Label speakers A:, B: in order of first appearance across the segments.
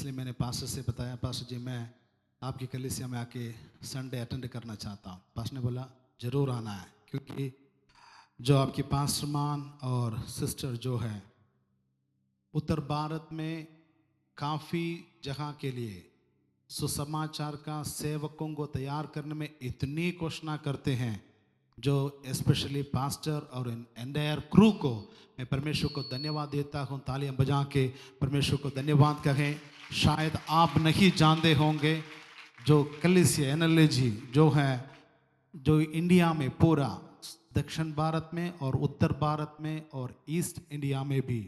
A: इसलिए मैंने पास्टर से बताया, पास्टर जी मैं आपकी कलीसिया में आके संडे अटेंड करना चाहता हूँ। पास्टर ने बोला ज़रूर आना है, क्योंकि जो आपकी पास्टर मान और सिस्टर जो है उत्तर भारत में काफ़ी जगह के लिए सुसमाचार का सेवकों को तैयार करने में इतनी कोशिश करते हैं, जो स्पेशली पास्टर और एंटायर क्रू को मैं परमेश्वर को धन्यवाद देता हूँ। तालियां बजा के परमेश्वर को धन्यवाद कहें। शायद आप नहीं जानते होंगे, जो कलीसिया एनएलजी जो है, जो इंडिया में पूरा दक्षिण भारत में और उत्तर भारत में और ईस्ट इंडिया में भी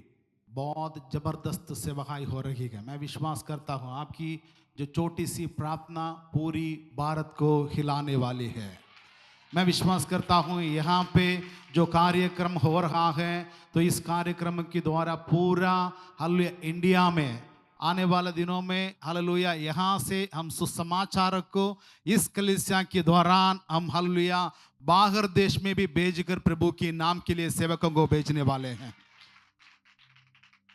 A: बहुत ज़बरदस्त सेवाएं हो रही है। मैं विश्वास करता हूँ आपकी जो छोटी सी प्रार्थना पूरी भारत को हिलाने वाली है। मैं विश्वास करता हूँ यहाँ पे जो कार्यक्रम हो रहा है, तो इस कार्यक्रम के द्वारा पूरा हालेलुया इंडिया में आने वाले दिनों में हालेलुया यहाँ से हम सुसमाचार को इस कलीसिया के दौरान हम हालेलुया बाहर देश में भी भेजकर प्रभु के नाम के लिए सेवकों को भेजने वाले हैं।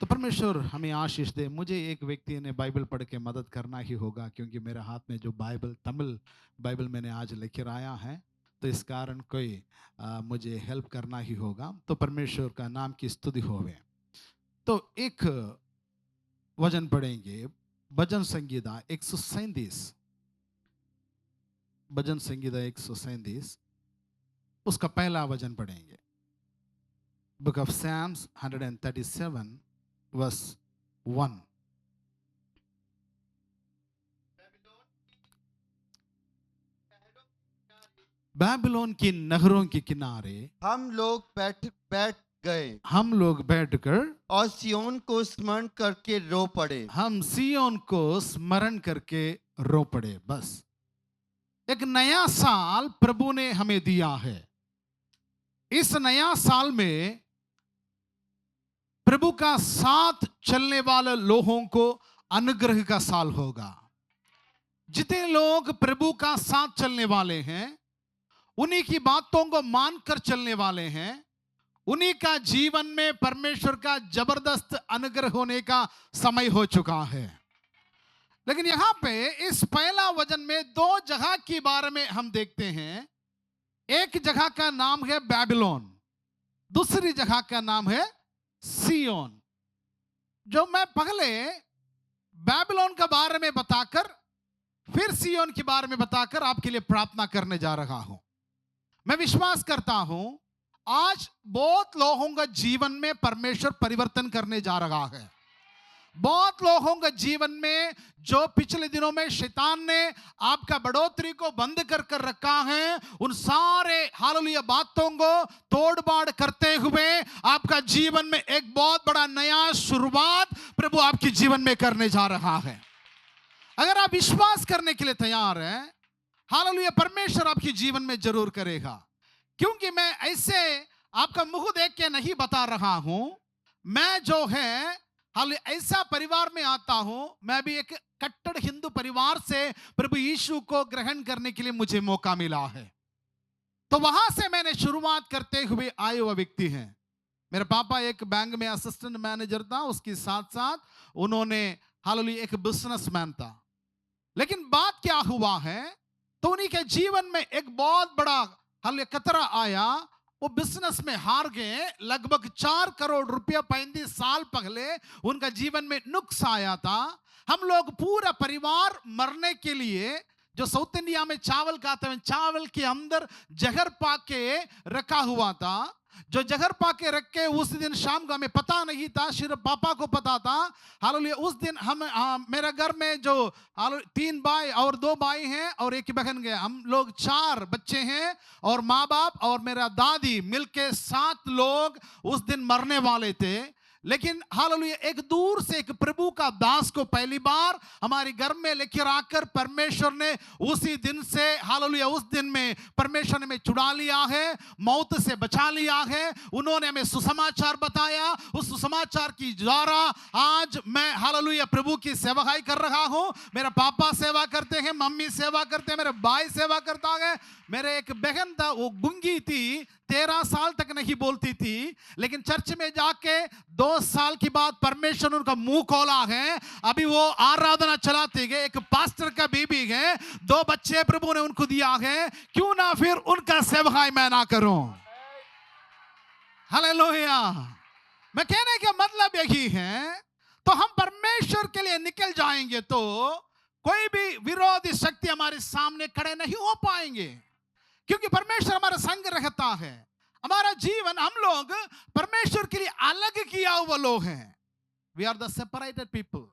A: तो परमेश्वर हमें आशीष दे। मुझे एक व्यक्ति ने बाइबल पढ़ के मदद करना ही होगा, क्योंकि मेरे हाथ में जो बाइबल तमिल बाइबल मैंने आज लेकर आया है, तो इस कारण कोई मुझे हेल्प करना ही होगा। तो परमेश्वर का नाम की स्तुति होवे। तो एक वचन पढ़ेंगे, भजन संगीता 137, भजन संगीता 137 उसका पहला वचन पढ़ेंगे। Book of Psalms 137 verse 1। Babylon की नगरों के किनारे
B: हम लोग बैठ गए,
A: हम लोग बैठकर
B: और सियोन को स्मरण करके रो पड़े।
A: हम सियोन को स्मरण करके रो पड़े। बस एक नया साल प्रभु ने हमें दिया है। इस नया साल में प्रभु का साथ चलने वाले लोगों को अनुग्रह का साल होगा। जितने लोग प्रभु का साथ चलने वाले हैं, उन्हीं की बातों को मानकर चलने वाले हैं, उन्हीं का जीवन में परमेश्वर का जबरदस्त अनुग्रह होने का समय हो चुका है। लेकिन यहां पे इस पहला वचन में दो जगह के बारे में हम देखते हैं। एक जगह का नाम है बैबिलोन, दूसरी जगह का नाम है सियोन। जो मैं पहले बैबिलोन के बारे में बताकर फिर सियोन के बारे में बताकर आपके लिए प्रार्थना करने जा रहा हूं। मैं विश्वास करता हूं आज बहुत लोगों का जीवन में परमेश्वर परिवर्तन करने जा रहा है। बहुत लोगों के जीवन में जो पिछले दिनों में शैतान ने आपका बढ़ोतरी को बंद कर रखा है, उन सारे हालेलुया बातों को तोड़बाड़ करते हुए आपका जीवन में एक बहुत बड़ा नया शुरुआत प्रभु आपके जीवन में करने जा रहा है। अगर आप विश्वास करने के लिए तैयार हैं, हालेलुया परमेश्वर आपके जीवन में जरूर करेगा। क्योंकि मैं ऐसे आपका मुंह देख के नहीं बता रहा हूं। मैं जो है ऐसा परिवार में आता हूं, मैं भी एक कट्टर हिंदू परिवार से प्रभु यीशु को ग्रहण करने के लिए मुझे मौका मिला है। तो वहां से मैंने शुरुआत करते हुए आए हुआ व्यक्ति हैं। मेरे पापा एक बैंक में असिस्टेंट मैनेजर था, उसके साथ साथ उन्होंने हालेलुया एक बिजनेसमैन था। लेकिन बात क्या हुआ है, तो उन्हीं के जीवन में एक बहुत बड़ा खतरा आया। वो बिजनेस में हार गए। लगभग 4 करोड़ रुपया 35 साल पहले उनका जीवन में नुक्स आया था। हम लोग पूरा परिवार मरने के लिए, जो साउथ इंडिया में चावल खाते हैं, चावल के अंदर जहर पाके रखा हुआ था। जो जहर पाके रख के उस दिन शाम को हमें पता नहीं था, सिर्फ पापा को पता था। हालेलुया उस दिन हम मेरे घर में जो 3 भाई और 2 भाई हैं और एक बहन है, हम लोग 4 बच्चे हैं और माँ बाप और मेरा दादी मिलके 7 लोग उस दिन मरने वाले थे। लेकिन हालेलुया एक दूर से एक प्रभु का दास को पहली बार हमारे घर में लेकर आकर परमेश्वर ने उसी दिन से हालेलुया उस दिन में परमेश्वर ने हमें छुड़ा लिया है, मौत से बचा लिया है। उन्होंने हमें सुसमाचार बताया। उस सुसमाचार की द्वारा आज मैं हालेलुया प्रभु की सेवाई कर रहा हूं। मेरा पापा सेवा करते हैं, मम्मी सेवा करते हैं, मेरे भाई सेवा करता है। मेरे एक बहन था, वो गूंगी थी, 13 साल तक नहीं बोलती थी, लेकिन चर्च में जाके 2 साल के बाद परमेश्वर ने उनका मुंह खोला है। अभी वो आराधना चलाते गए, एक पास्टर का बीबी है, 2 बच्चे प्रभु ने उनको दिया है, क्यों ना फिर उनका सेवकाई मैं ना करूं। हालेलुया। मैं कहने का मतलब यही है, तो हम परमेश्वर के लिए निकल जाएंगे तो कोई भी विरोधी शक्ति हमारे सामने खड़े नहीं हो पाएंगे, क्योंकि परमेश्वर हमारा संग रहता है। हमारा जीवन, हम लोग परमेश्वर के लिए अलग किया हुआ लोग हैं। We are the separated people.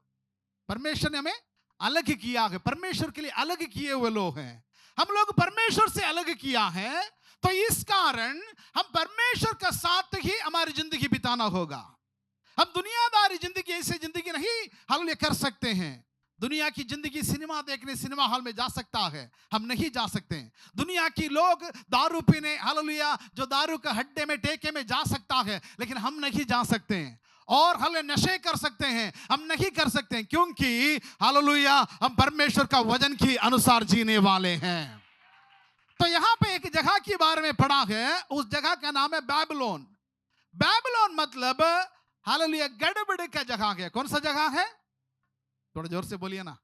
A: परमेश्वर ने हमें अलग किया है, परमेश्वर के लिए अलग किए हुए लोग हैं। हम लोग परमेश्वर से अलग किया है, तो इस कारण हम परमेश्वर का साथ ही हमारी जिंदगी बिताना होगा। हम दुनियादारी जिंदगी, ऐसे जिंदगी नहीं हालेलुया कर सकते हैं। दुनिया की जिंदगी, सिनेमा देखने सिनेमा हॉल में जा सकता है, हम नहीं जा सकते हैं। दुनिया की लोग दारू पीने, हालेलुया, जो दारू का हड्डे में टेके में जा सकता है, लेकिन हम नहीं जा सकते हैं। और हालेलुया नशे कर सकते हैं, हम नहीं कर सकते हैं, क्योंकि हालेलुया हम परमेश्वर का वचन के अनुसार जीने वाले हैं। तो यहां पे एक जगह के बारे में पढ़ा है, उस जगह का नाम है बैबिलोन। बैबिलोन मतलब हालेलुया गड़बड़ का जगह है। कौन सा जगह है? थोड़ा जोर से बोलिए ना।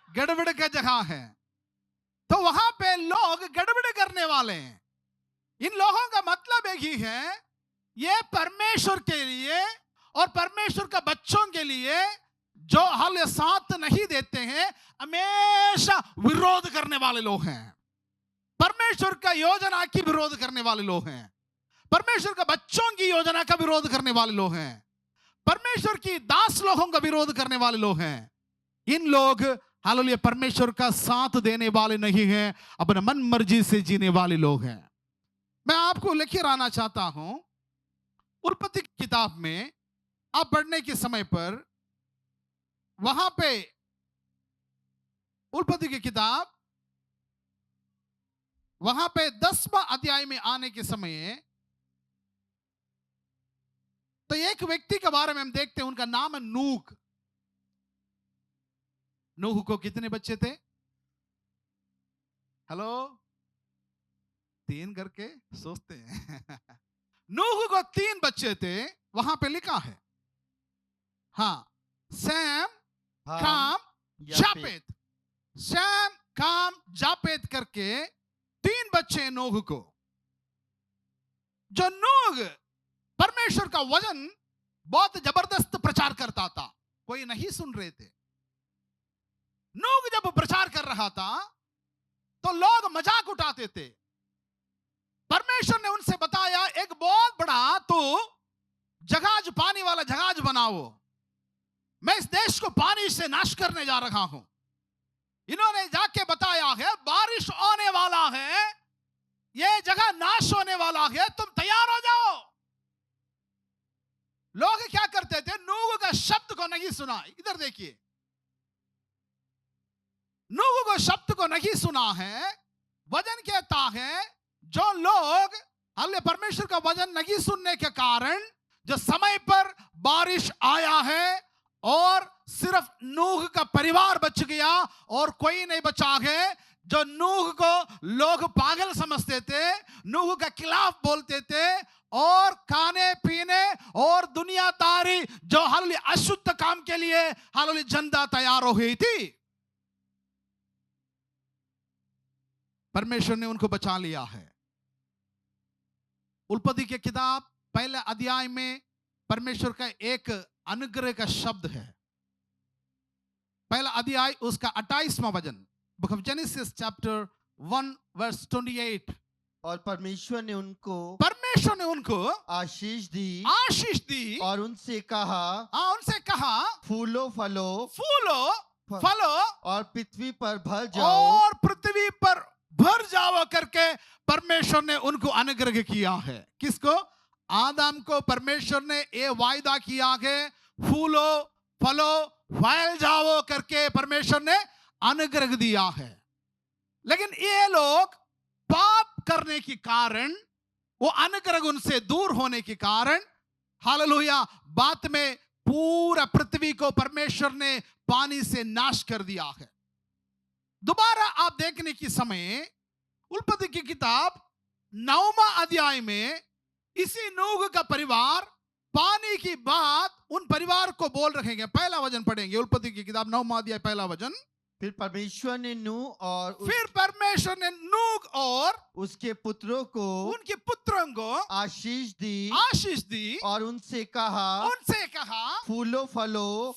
A: गड़बड़ का जगह है। तो वहां पे लोग गड़बड़ करने वाले हैं। इन लोगों का मतलब एक ही है, ये परमेश्वर के लिए और परमेश्वर का बच्चों के लिए जो हालेलुया साथ नहीं देते हैं, हमेशा विरोध करने वाले लोग हैं। परमेश्वर का योजना की विरोध करने वाले लोग हैं। परमेश्वर का बच्चों की योजना का विरोध करने वाले लोग हैं। परमेश्वर की दास लोगों का विरोध करने वाले लोग हैं। इन लोग हालेलुया परमेश्वर का साथ देने वाले नहीं हैं, अपने मन मर्जी से जीने वाले लोग हैं। मैं आपको लेकर आना चाहता हूं, उत्पत्ति की किताब में आप पढ़ने के समय पर, वहां पे उत्पत्ति की किताब, वहां पे 10वां अध्याय में आने के समय तो एक व्यक्ति के बारे में हम देखते हैं, उनका नाम है नूह। नूह को कितने बच्चे थे? हेलो, 3 करके सोचते हैं। नूह को 3 बच्चे थे, वहां पे लिखा है। हाँ, सैम, काम, जापेत। सैम, काम, जापेत करके 3 बच्चे नूह को। जो नूह परमेश्वर का वचन बहुत जबरदस्त प्रचार करता था, कोई नहीं सुन रहे थे। नूह जब प्रचार कर रहा था तो लोग मजाक उठाते थे। परमेश्वर ने उनसे बताया, एक बहुत बड़ा तो जहाज, पानी वाला जहाज बनाओ, मैं इस देश को पानी से नाश करने जा रहा हूं। इन्होंने जाके बताया है, बारिश होने वाला है, ये जगह नाश होने वाला है, तुम तैयार हो जाओ। लोग क्या करते थे? नूह का शब्द को नहीं सुना। इधर देखिए, नूह को शब्द को नहीं सुना है। वचन कहता है, जो लोग हालेलुया परमेश्वर का वचन नहीं सुनने के कारण जो समय पर बारिश आया है और सिर्फ नूह का परिवार बच गया और कोई नहीं बचा है। जो नूह को लोग पागल समझते थे, नूह के खिलाफ बोलते थे और खाने पीने और दुनियादारी जो हालेलुया अशुद्ध काम के लिए हालेलुया जनता तैयार हो गई थी, परमेश्वर ने उनको बचा लिया है। उत्पत्ति की किताब पहले अध्याय में परमेश्वर का एक अनुग्रह का शब्द है। पहला अध्याय उसका 28वां वचन, book of Genesis chapter 1 verse 28।
B: और परमेश्वर ने उनको
A: आशीष दी
B: और उनसे कहा, फूलो फलो और पृथ्वी पर
A: भर जाओ करके परमेश्वर ने उनको अनुग्रह किया है। किसको? आदम को परमेश्वर ने ये वायदा किया है, फूलो फलो फैल जाओ करके परमेश्वर ने अनुग्रह दिया है। लेकिन ये लोग पाप करने के कारण, वो अनुग्रह उनसे दूर होने के कारण हालेलुया बाद में पूरा पृथ्वी को परमेश्वर ने पानी से नाश कर दिया है। दोबारा आप देखने के समय उत्पत्ति की किताब 9वां अध्याय में इसी नूह का परिवार पानी की बात उन परिवार को बोल रहे हैं। पहला वचन पढ़ेंगे, उत्पत्ति की किताब 9वां अध्याय पहला वचन।
B: फिर परमेश्वर ने नूह और
A: फिर परमेश्वर ने नूह और
B: उसके पुत्रों को
A: उनके पुत्रों को आशीष दी
B: और उनसे कहा, फूलो फलो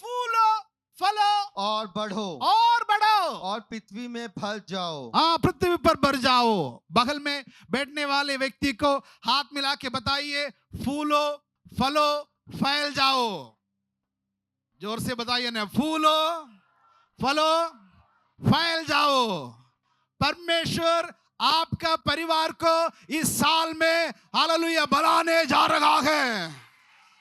B: और बढ़ो और पृथ्वी में फैल जाओ।
A: हाँ, पृथ्वी पर बढ़ जाओ। बगल में बैठने वाले व्यक्ति को हाथ मिला के बताइए, फूलो फलो फैल जाओ। जोर से बताइए ना, फूलो फलो फैल जाओ। परमेश्वर आपका परिवार को इस साल में हालेलुया बढ़ाने जा रहा है।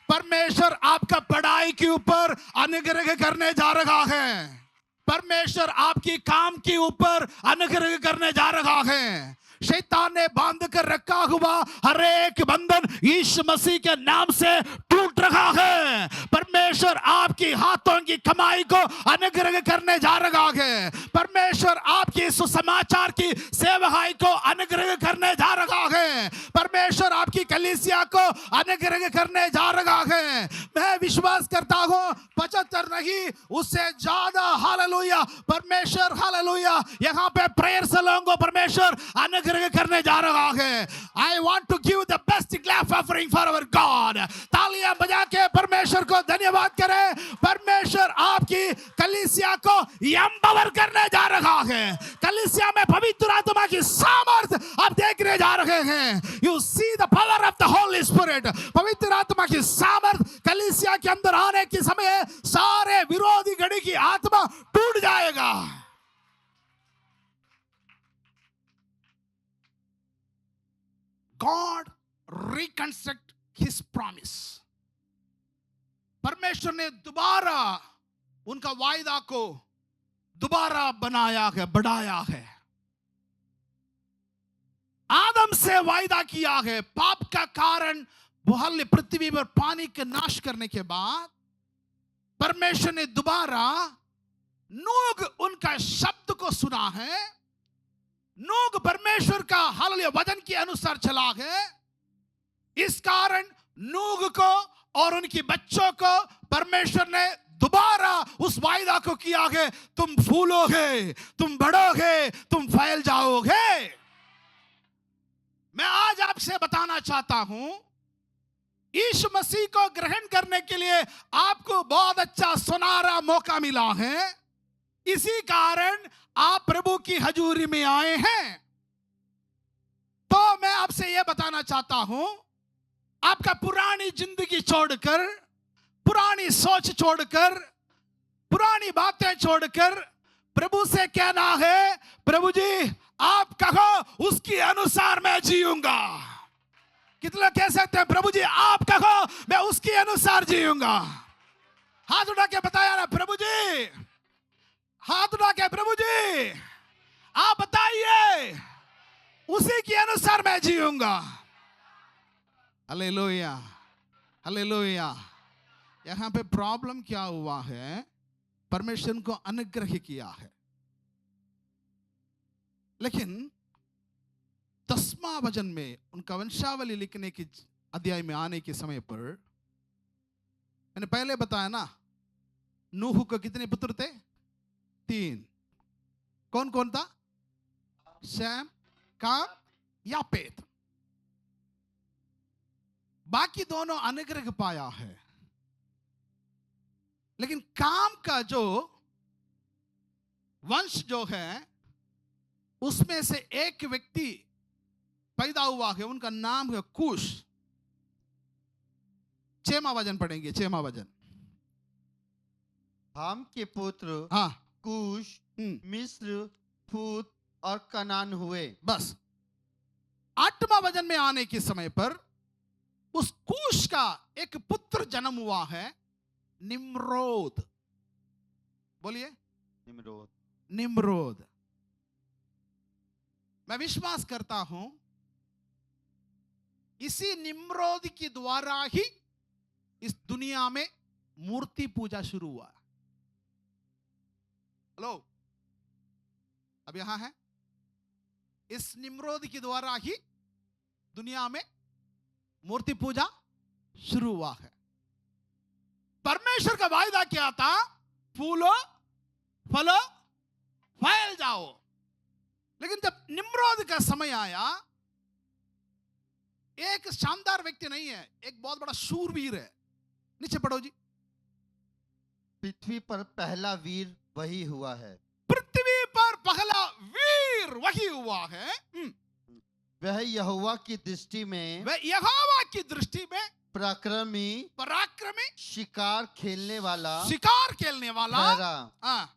A: परमेश्वर आपका पढ़ाई के ऊपर अनुग्रह करने जा रहा है। परमेश्वर आपकी काम के ऊपर अनुग्रह करने जा रहा है। शैतान ने बांध कर रखा हुआ हर एक बंधन यीशु मसीह के नाम से टूट रहा है। परमेश्वर आपकी हाथों की कमाई को अनुग्रह करने जा रहा है। परमेश्वर आपकी सुसमाचार की सेवकाई को अनुग्रह करने जा रहा है। परमेश्वर आपकी कलीसिया को अनुग्रह करने जा रहा है। मैं विश्वास करता हूं 75 नहीं उससे ज्यादा हालेलुया परमेश्वर हालेलुया यहां पे प्रेयर से लोगों को परमेश्वर अनुग्रह करने जा रहा है। I want to give the best clap offering for our God। तालियां बजा के परमेश्वर को धन्यवाद करें। परमेश्वर आपकी कलीसिया को एम्पावर करने जा रहा है। कलीसिया में पवित्र आत्मा की सामर्थ आप देखने जा रहे हैं। You see the power of the Holy Spirit। पवित्र आत्मा की सामर्थ कलीसिया के अंदर आने के समय सारे विरोधी गढ़ी की आत्मा टूट जाएगा। God reconstruct his promise। परमेश्वर ने दोबारा उनका वायदा को दोबारा बनाया है, बढ़ाया है। आदम से वायदा किया है। पाप का कारण बहल पृथ्वी पर पानी के नाश करने के बाद परमेश्वर ने दोबारा नूह उनका शब्द को सुना है। नूह परमेश्वर का हालेलुया वचन के अनुसार चला है। इस कारण नूह को और उनके बच्चों को परमेश्वर ने दोबारा उस वायदा को किया है, तुम फूलोगे, तुम बढ़ोगे, तुम फैल जाओगे। मैं आज आपसे बताना चाहता हूं, यीशु मसीह को ग्रहण करने के लिए आपको बहुत अच्छा सुनहरा मौका मिला है। इसी कारण आप प्रभु की हजूरी में आए हैं। तो मैं आपसे यह बताना चाहता हूं, आपका पुरानी जिंदगी छोड़कर, पुरानी सोच छोड़कर, पुरानी बातें छोड़कर प्रभु से कहना है, प्रभु जी आप कहो उसके अनुसार मैं जीऊंगा। कितने लोग कह सकते हैं प्रभु जी आप कहो मैं उसके अनुसार जीऊंगा? हाथ उठा के बताया ना, प्रभु जी हाथ उठा के, प्रभु जी आप बताइए उसी के अनुसार मैं जीऊंगा। Hallelujah hallelujah. यहां पे प्रॉब्लम क्या हुआ है, परमेश्वर को अनुग्रह किया है, लेकिन 10वां वचन में उनका वंशावली लिखने की अध्याय में आने के समय पर मैंने पहले बताया ना, नूह को कितने पुत्र थे? 3। कौन कौन था? शैम, काम, यापेत। बाकी दोनों अनुग्रह पाया है, लेकिन काम का जो वंश जो है उसमें से एक व्यक्ति पैदा हुआ है, उनका नाम है कूश। 6वां वचन पढ़ेंगे, 6वां वचन।
B: हाम के पुत्र
A: हाँ,
B: कूश, मिस्र, फूत और कनान हुए।
A: बस 8वां वचन में आने के समय पर उस कूश का एक पुत्र जन्म हुआ है, निम्रोद। बोलिए,
B: निम्रोद।
A: निम्रोद। मैं विश्वास करता हूं इसी निम्रोद के द्वारा ही इस दुनिया में मूर्ति पूजा शुरू हुआ। हेलो, अब यहां है, इस निम्रोद के द्वारा ही दुनिया में मूर्ति पूजा शुरू हुआ है। परमेश्वर का वायदा क्या था? फूलो फलो फैल जाओ। लेकिन जब निम्रोद का समय आया, एक शानदार व्यक्ति नहीं है, एक बहुत बड़ा शूरवीर है। नीचे पढ़ो जी।
B: पृथ्वी पर पहला वीर वही हुआ है।
A: पृथ्वी पर पहला वीर वही हुआ है।
B: वह यहोवा की दृष्टि में,
A: वह यहोवा की दृष्टि में पराक्रमी
B: शिकार खेलने वाला
A: ठहरा।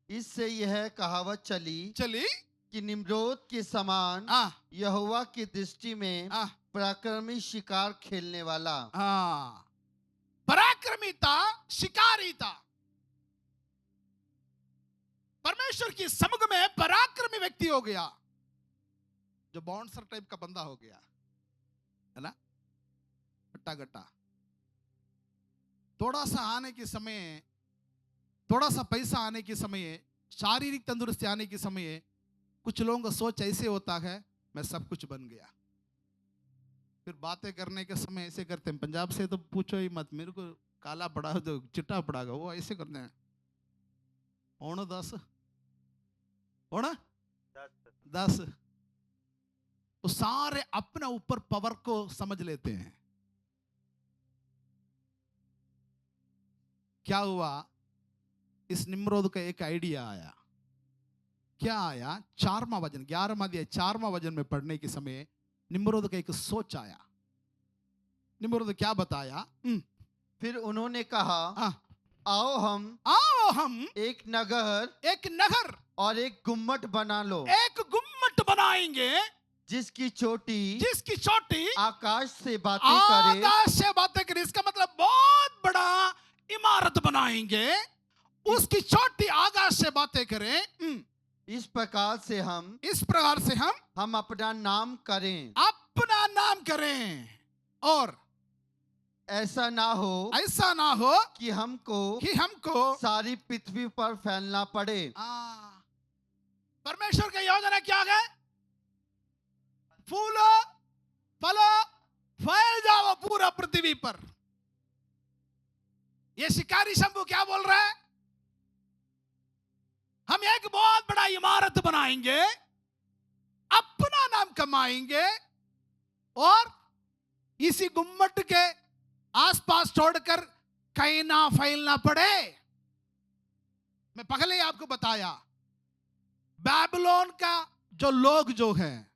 B: इससे यह कहावत चली कि निम्रोद के समान यहोवा की दृष्टि में पराक्रमी शिकार खेलने वाला।
A: पराक्रमी था, शिकारी था। परमेश्वर की समझ में पराक्रमी व्यक्ति हो गया, जो बाउंसर टाइप का बंदा हो गया, है ना, गट्टा गट्टा। थोड़ा सा आने के समय, थोड़ा सा पैसा आने के समय, शारीरिक तंदुरुस्ती आने के समय, कुछ लोगों का सोच ऐसे होता है, मैं सब कुछ बन गया। फिर बातें करने के समय ऐसे करते हैं। पंजाब से तो पूछो ही मत, मेरे को काला पड़ा जो चिट्टा पड़ागा, वो ऐसे करते हैं। ओण 10 वो सारे अपने ऊपर पावर को समझ लेते हैं। क्या हुआ? इस निम्रोद का एक आइडिया आया। क्या आया? 4वां वचन, 11वां अध्याय 4वां वचन में पढ़ने के समय निम्रोद का एक सोच आया। निम्रोद क्या बताया?
B: फिर उन्होंने कहा, आओ हम एक नगर और एक गुम्मट बना लो।
A: एक गुम्मट बनाएंगे
B: जिसकी चोटी आकाश से
A: बातें करे। इसका मतलब बहुत बड़ा इमारत बनाएंगे, उसकी चोटी आकाश से बातें करें।
B: इस प्रकार से हम अपना नाम करें, और ऐसा ना हो कि हमको सारी पृथ्वी पर फैलना पड़े।
A: परमेश्वर की योजना क्या है? फूलो फलो फैल जाओ पूरा पृथ्वी पर। ये शिकारी शंभू क्या बोल रहा है? हम एक बहुत बड़ा इमारत बनाएंगे, अपना नाम कमाएंगे, और इसी गुम्मट के आसपास छोड़कर कहीं ना फैलना पड़े। मैं पहले ही आपको बताया, बैबिलोन का जो लोग जो है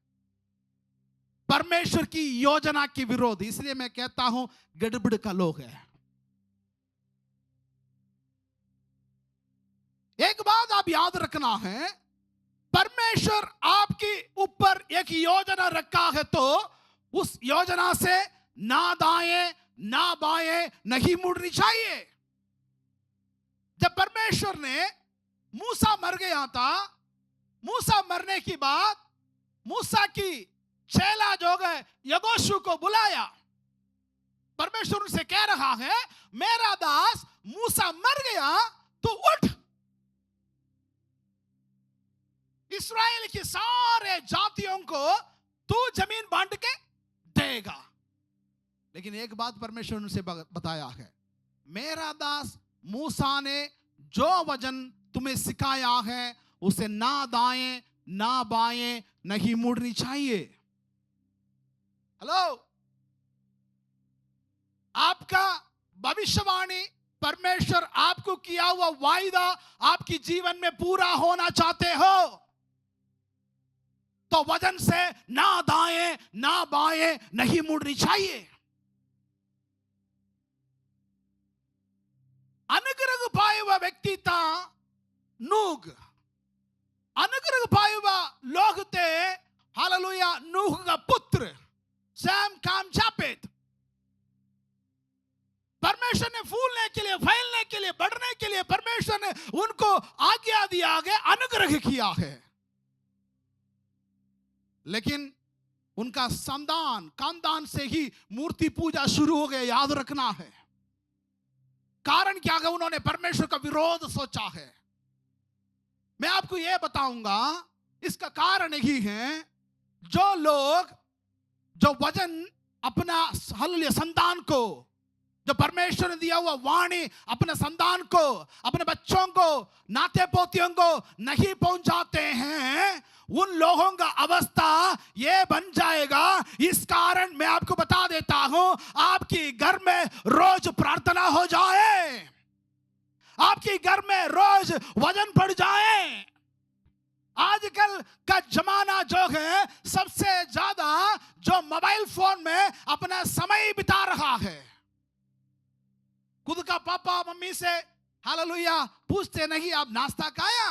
A: परमेश्वर की योजना के विरोध, इसलिए मैं कहता हूं गड़बड़ का लोग है। एक बात आप याद रखना है, परमेश्वर आपके ऊपर एक योजना रखा है, तो उस योजना से ना दाएं ना बाएं नहीं मुड़नी चाहिए। जब परमेश्वर ने मूसा मर गया था, मूसा मरने की बाद मूसा की चेला जो गए यहोशू को बुलाया। परमेश्वर उनसे कह रहा है, मेरा दास मूसा मर गया, तो उठ, इस्राएल के सारे जातियों को तू जमीन बांट के देगा। लेकिन एक बात परमेश्वर ने उनसे बताया है, मेरा दास मूसा ने जो वचन तुम्हें सिखाया है उसे ना दाएं ना बाएं नहीं मुड़नी चाहिए। हेलो, आपका भविष्यवाणी, परमेश्वर आपको किया हुआ वायदा आपकी जीवन में पूरा होना चाहते हो, तो वचन से ना दाएं ना बाएं नहीं मुड़नी चाहिए। अनुग्रह पाए हुआ व्यक्ति था नूह। अनुग्रह पाए हुआ लोग थे, हालेलुया, नूह का पुत्र सैम, काम, जापेत। परमेश्वर ने फूलने के लिए, फैलने के लिए, बढ़ने के लिए परमेश्वर ने उनको आज्ञा दिया है, अनुग्रह किया है। लेकिन उनका खानदान से ही मूर्ति पूजा शुरू हो गया। याद रखना है, कारण क्या है? उन्होंने परमेश्वर का विरोध सोचा है। मैं आपको यह बताऊंगा, इसका कारण यही है, जो लोग जो वजन अपना हालेलुया संतान को, जो परमेश्वर ने दिया हुआ वाणी अपने संतान को, अपने बच्चों को, नाते पोतियों को नहीं पहुंचाते हैं, उन लोगों का अवस्था ये बन जाएगा। इस कारण मैं आपको बता देता हूं, आपकी घर में रोज प्रार्थना हो जाए, आपके घर में रोज वजन बढ़ जाए। आजकल का जमाना जो है, सबसे ज्यादा जो मोबाइल फोन में अपना समय बिता रहा है, खुद का पापा मम्मी से हालेलुया पूछते नहीं आप नाश्ता खाया।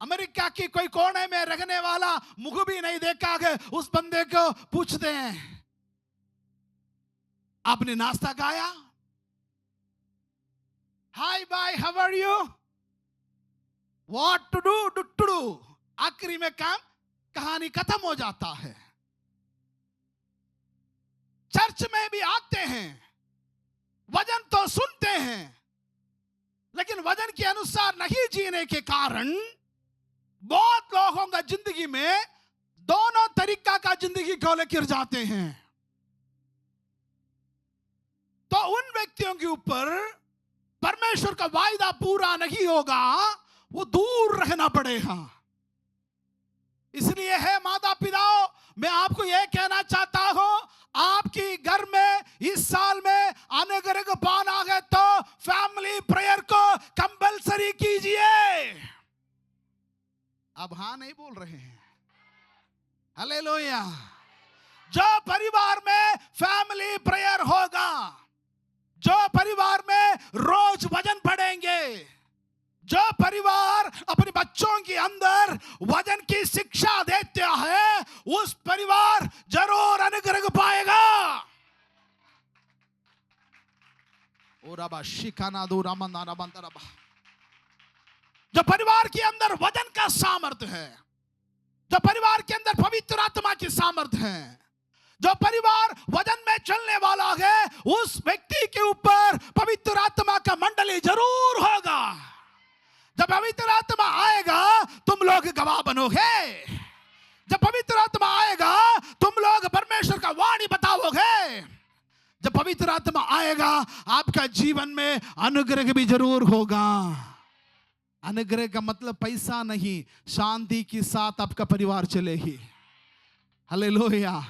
A: अमेरिका की कोई कोने में रहने वाला मुख भी नहीं देखा कि उस बंदे को पूछते हैं आपने नाश्ता खाया, hi bye how are you, what to do, आखिरी में काम कहानी खत्म हो जाता है। चर्च में भी आते हैं, वजन तो सुनते हैं, लेकिन वजन के अनुसार नहीं जीने के कारण बहुत लोगों का जिंदगी में दोनों तरीका का जिंदगी को लेकर जाते हैं। तो उन व्यक्तियों के ऊपर परमेश्वर का वायदा पूरा नहीं होगा, वो दूर रहना पड़ेगा। इसलिए है माता पिताओं, मैं आपको यह कहना चाहता हूं, आपकी घर में इस साल में अनुग्रह को पाना है तो फैमिली प्रेयर को कंपलसरी कीजिए। अब हाँ नहीं बोल रहे हैं, हालेलुया। जो परिवार में फैमिली प्रेयर होगा, जो परिवार में रोज वजन पढ़ेंगे, जो परिवार अपने बच्चों के अंदर वजन की शिक्षा देते हैं, उस परिवार जरूर अनुग्रह पाएगा। जो परिवार के अंदर वजन का सामर्थ्य है, जो परिवार के अंदर पवित्र आत्मा की सामर्थ्य है, जो परिवार वजन में चलने वाला है, उस व्यक्ति के ऊपर पवित्र आत्मा का मंडली जरूर होगा। जब पवित्र आत्मा आएगा तुम लोग गवाह बनोगे, जब पवित्र आत्मा आएगा तुम लोग परमेश्वर का वाणी बताओगे, जब पवित्र आत्मा आएगा आपका जीवन में अनुग्रह भी जरूर होगा। अनुग्रह का मतलब पैसा नहीं, शांति के साथ आपका परिवार चलेगी। हालेलुया।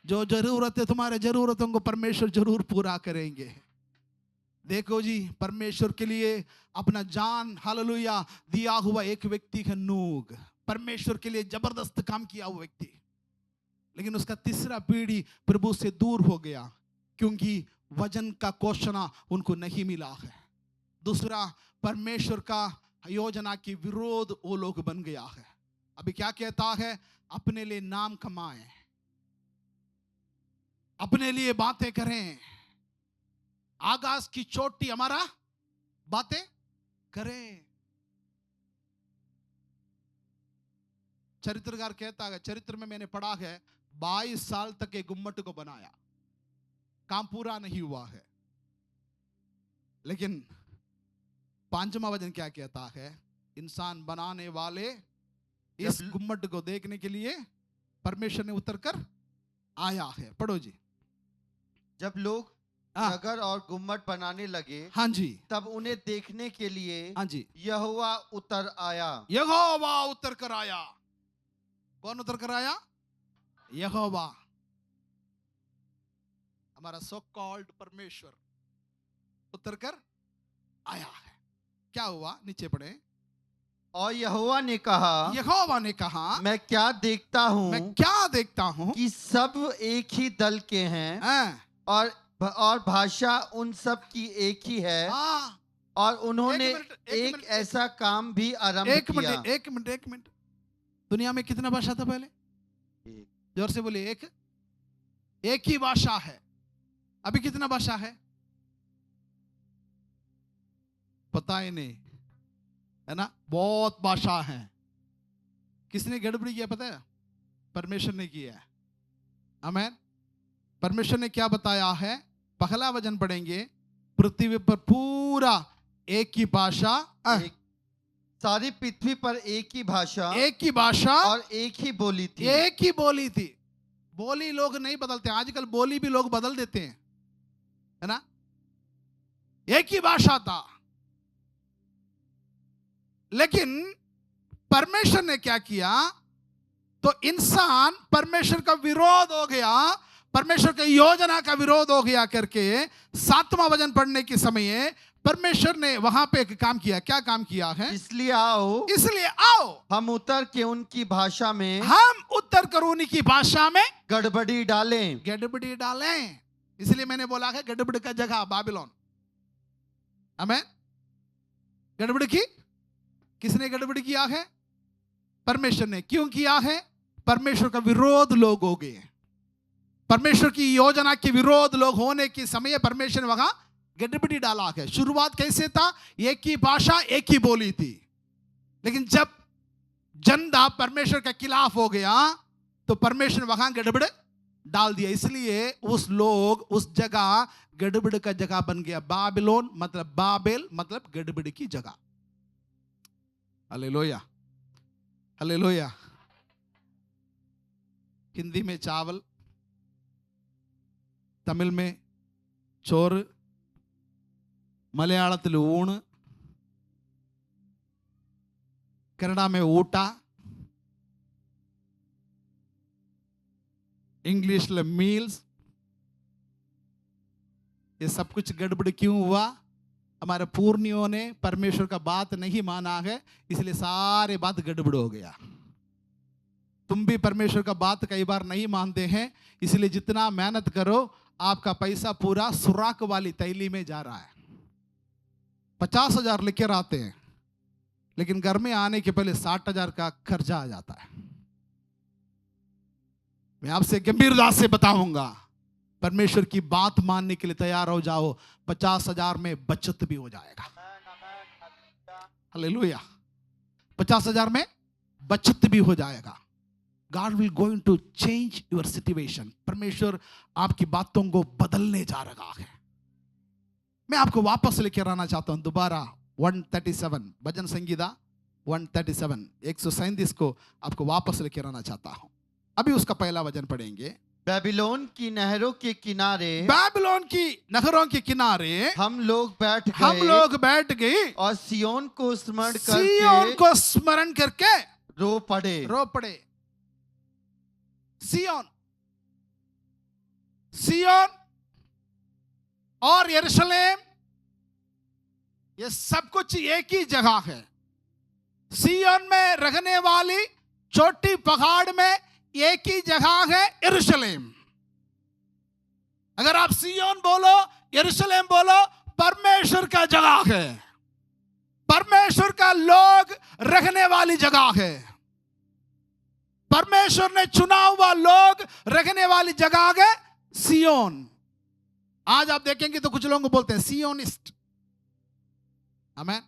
A: जो जरूरत है, तुम्हारे जरूरतों को परमेश्वर जरूर पूरा करेंगे। देखो जी, परमेश्वर के लिए अपना जान हालेलुया दिया हुआ एक व्यक्ति है नूह, परमेश्वर के लिए जबरदस्त काम किया हुआ व्यक्ति, लेकिन उसका तीसरा पीढ़ी प्रभु से दूर हो गया क्योंकि वजन का क्वेश्चन उनको नहीं मिला है। दूसरा, परमेश्वर का योजना के विरोध वो लोग बन गया है। अभी क्या कहता है, अपने लिए नाम कमाएं, अपने लिए बातें करें, आकाश की चोटी हमारा बातें करें। चरित्रकार कहता है, चरित्र में मैंने पढ़ा है 22 साल तक एक गुम्मट को बनाया, काम पूरा नहीं हुआ है, लेकिन पांचवा वचन क्या कहता है, इंसान बनाने वाले इस गुम्मट को देखने के लिए परमेश्वर ने उतर कर आया है। पढ़ो जी।
B: जब लोग नगर और गुम्मट बनाने लगे,
A: हाँ जी,
B: तब उन्हें देखने के लिए
A: हाँ जी
B: यहोवा उतर आया।
A: यहोवा उतर कर आया। कौन उतर कर आया? यहोवा, हमारा सो कॉल्ड परमेश्वर उतर कर आया है। क्या हुआ? नीचे पढ़े।
B: और यहोवा ने कहा, मैं क्या देखता हूँ,
A: मैं क्या देखता हूँ
B: कि सब एक ही दल के हैं और भाषा उन सब की एक ही है, और उन्होंने एक ऐसा काम भी आरंभ किया।
A: एक मिनट। दुनिया में कितना भाषा था पहले? जोर से बोलिए। एक ही भाषा है। अभी कितना भाषा है पता ही नहीं, है ना? बहुत भाषा है। किसने गड़बड़ी किया पता है? परमेश्वर ने किया है। आमीन। परमेश्वर ने क्या बताया है? पहला वचन पढ़ेंगे, पृथ्वी पर पूरा एक ही भाषा,
B: सारी पृथ्वी पर एक ही भाषा
A: और
B: एक ही बोली थी।
A: एक ही बोली थी। बोली लोग नहीं बदलते, आजकल बोली भी लोग बदल देते हैं, है ना। एक ही भाषा था, लेकिन परमेश्वर ने क्या किया, तो इंसान परमेश्वर का विरोध हो गया, परमेश्वर की योजना का विरोध हो गया करके 7वां वचन पढ़ने के समय परमेश्वर ने वहां पे एक काम किया। क्या काम किया है?
B: इसलिए आओ
A: हम
B: उतर के उनकी भाषा में
A: उनकी भाषा में
B: गड़बड़ी डालें।
A: इसलिए मैंने बोला है गड़बड़ का जगह बाबिलोन। हमें गड़बड़ की, किसने गड़बड़ किया है? परमेश्वर ने। क्यों किया है? परमेश्वर का विरोध लोग हो गए। परमेश्वर की योजना के विरोध लोग होने के समय परमेश्वर ने वहां गड़बड़ी डाला है। शुरुआत कैसे था? एक ही भाषा, एक ही बोली थी, लेकिन जब जनता परमेश्वर के खिलाफ हो गया तो परमेश्वर वहां गड़बड़ डाल दिया। इसलिए उस जगह गड़बड़ का जगह बन गया। बाबिलोन मतलब, बाबेल मतलब गड़बड़ की जगह। Hallelujah, hallelujah. हिंदी में चावल, तमिल में चोर, മലയാളത്തിൽ ഊണ്, कन्नड़ा में ऊटा, इंग्लिश में मील्स। ये सब कुछ गड़बड़ क्यों हुआ? हमारे पूर्णियों ने परमेश्वर का बात नहीं माना है, इसलिए सारे बात गड़बड़ हो गया। तुम भी परमेश्वर का बात कई बार नहीं मानते हैं, इसलिए जितना मेहनत करो आपका पैसा पूरा सुराख वाली तैली में जा रहा है। 50,000 लेकर आते हैं, लेकिन घर में आने के पहले 60,000 का खर्चा आ जाता है। मैं आपसे गंभीरता से बताऊंगा, परमेश्वर की बात मानने के लिए तैयार हो जाओ, 50,000 में बचत भी हो जाएगा। हालेलुया, 50,000 में बचत भी हो जाएगा। God will going to change your situation। परमेश्वर आपकी बातों को बदलने जा रहा है। मैं आपको वापस लेकर आना चाहता हूं दोबारा 137 भजन संगीता 137 137 को आपको वापस लेकर आना चाहता हूं। अभी उसका पहला वचन पढ़ेंगे।
B: बेबीलोन की नहरों के किनारे,
A: बेबीलोन की नहरों के किनारे
B: हम लोग बैठ गए और सियोन को स्मरण करके रो पड़े।
A: सियोन और यरूशलेम, ये सब कुछ एक ही जगह है। सियोन में रहने वाली छोटी पहाड़ में एक ही जगह है, यरूशलेम। अगर आप सियोन बोलो, यरूशलेम बोलो, परमेश्वर का जगह है, परमेश्वर का लोग रहने वाली जगह है, परमेश्वर ने चुना हुआ लोग रहने वाली जगह है सियोन। आज आप देखेंगे तो कुछ लोग बोलते हैं सियोनिस्ट। आमीन।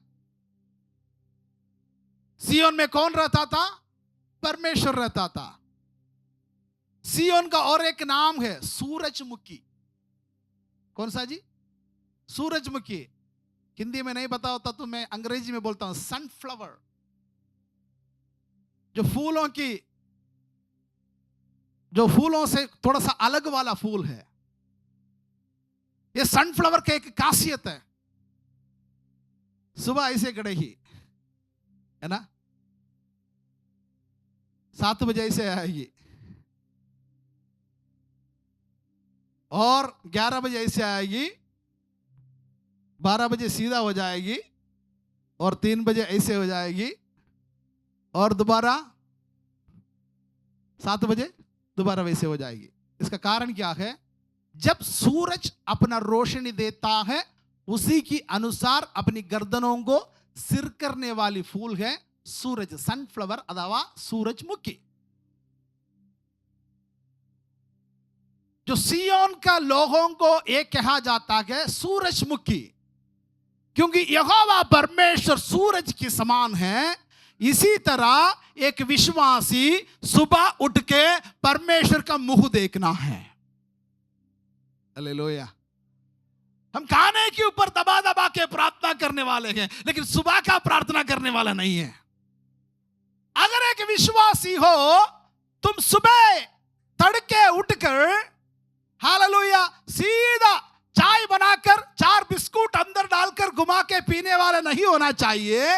A: सियोन में कौन रहता था? परमेश्वर रहता था। सियोन का और एक नाम है सूरजमुखी। कौन सा जी? सूरजमुखी। हिंदी में नहीं पता होता तो मैं अंग्रेजी में बोलता हूं सनफ्लावर। जो फूलों से थोड़ा सा अलग वाला फूल है। ये सनफ्लावर की एक खासियत है, सुबह ऐसे गड़ेगी, है ना, 7 बजे ऐसे आएगी और 11 बजे ऐसे आएगी, 12 बजे सीधा हो जाएगी और 3 बजे ऐसे हो जाएगी और दोबारा 7 बजे दोबारा वैसे हो जाएगी। इसका कारण क्या है? जब सूरज अपना रोशनी देता है उसी की अनुसार अपनी गर्दनों को सिर करने वाली फूल है सूरज, सनफ्लावर अथवा सूरजमुखी। जो सियोन का लोगों को एक कहा जाता है सूरजमुखी, क्योंकि यहोवा परमेश्वर सूरज के समान है। इसी तरह एक विश्वासी सुबह उठ के परमेश्वर का मुंह देखना है। हालेलुया। हम खाने के ऊपर दबा दबा के प्रार्थना करने वाले हैं, लेकिन सुबह का प्रार्थना करने वाला नहीं है। अगर एक विश्वासी हो, तुम सुबह तड़के उठकर हालेलुया सीधा चाय बनाकर 4 बिस्कुट अंदर डालकर घुमा के पीने वाला नहीं होना चाहिए।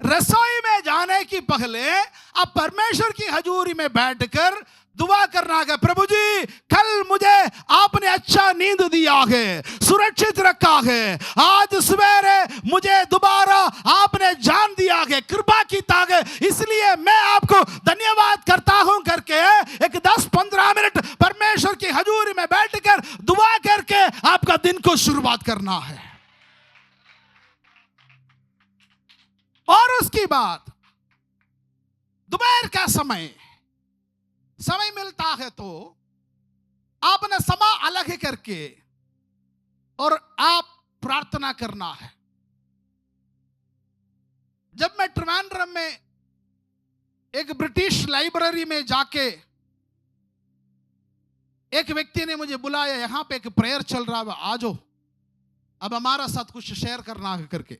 A: रसोई में जाने की पहले अब परमेश्वर की हजूरी में बैठकर दुआ करना है, प्रभु जी कल मुझे आपने अच्छा नींद दिया है, सुरक्षित रखा है, आज सवेरे मुझे दोबारा आपने जान दिया है, कृपा की है, इसलिए मैं आपको धन्यवाद करता हूं करके एक 10-15 मिनट परमेश्वर की हजूरी में बैठकर दुआ करके आपका दिन को शुरुआत करना है। और उसके बाद दोपहर का समय मिलता है तो आपने समय अलग करके और आप प्रार्थना करना है। जब मैं ट्रिवांड्रम में एक ब्रिटिश लाइब्रेरी में जाके एक व्यक्ति ने मुझे बुलाया, यहां पे एक प्रेयर चल रहा है, आ जाओ अब हमारा साथ कुछ शेयर करना है करके।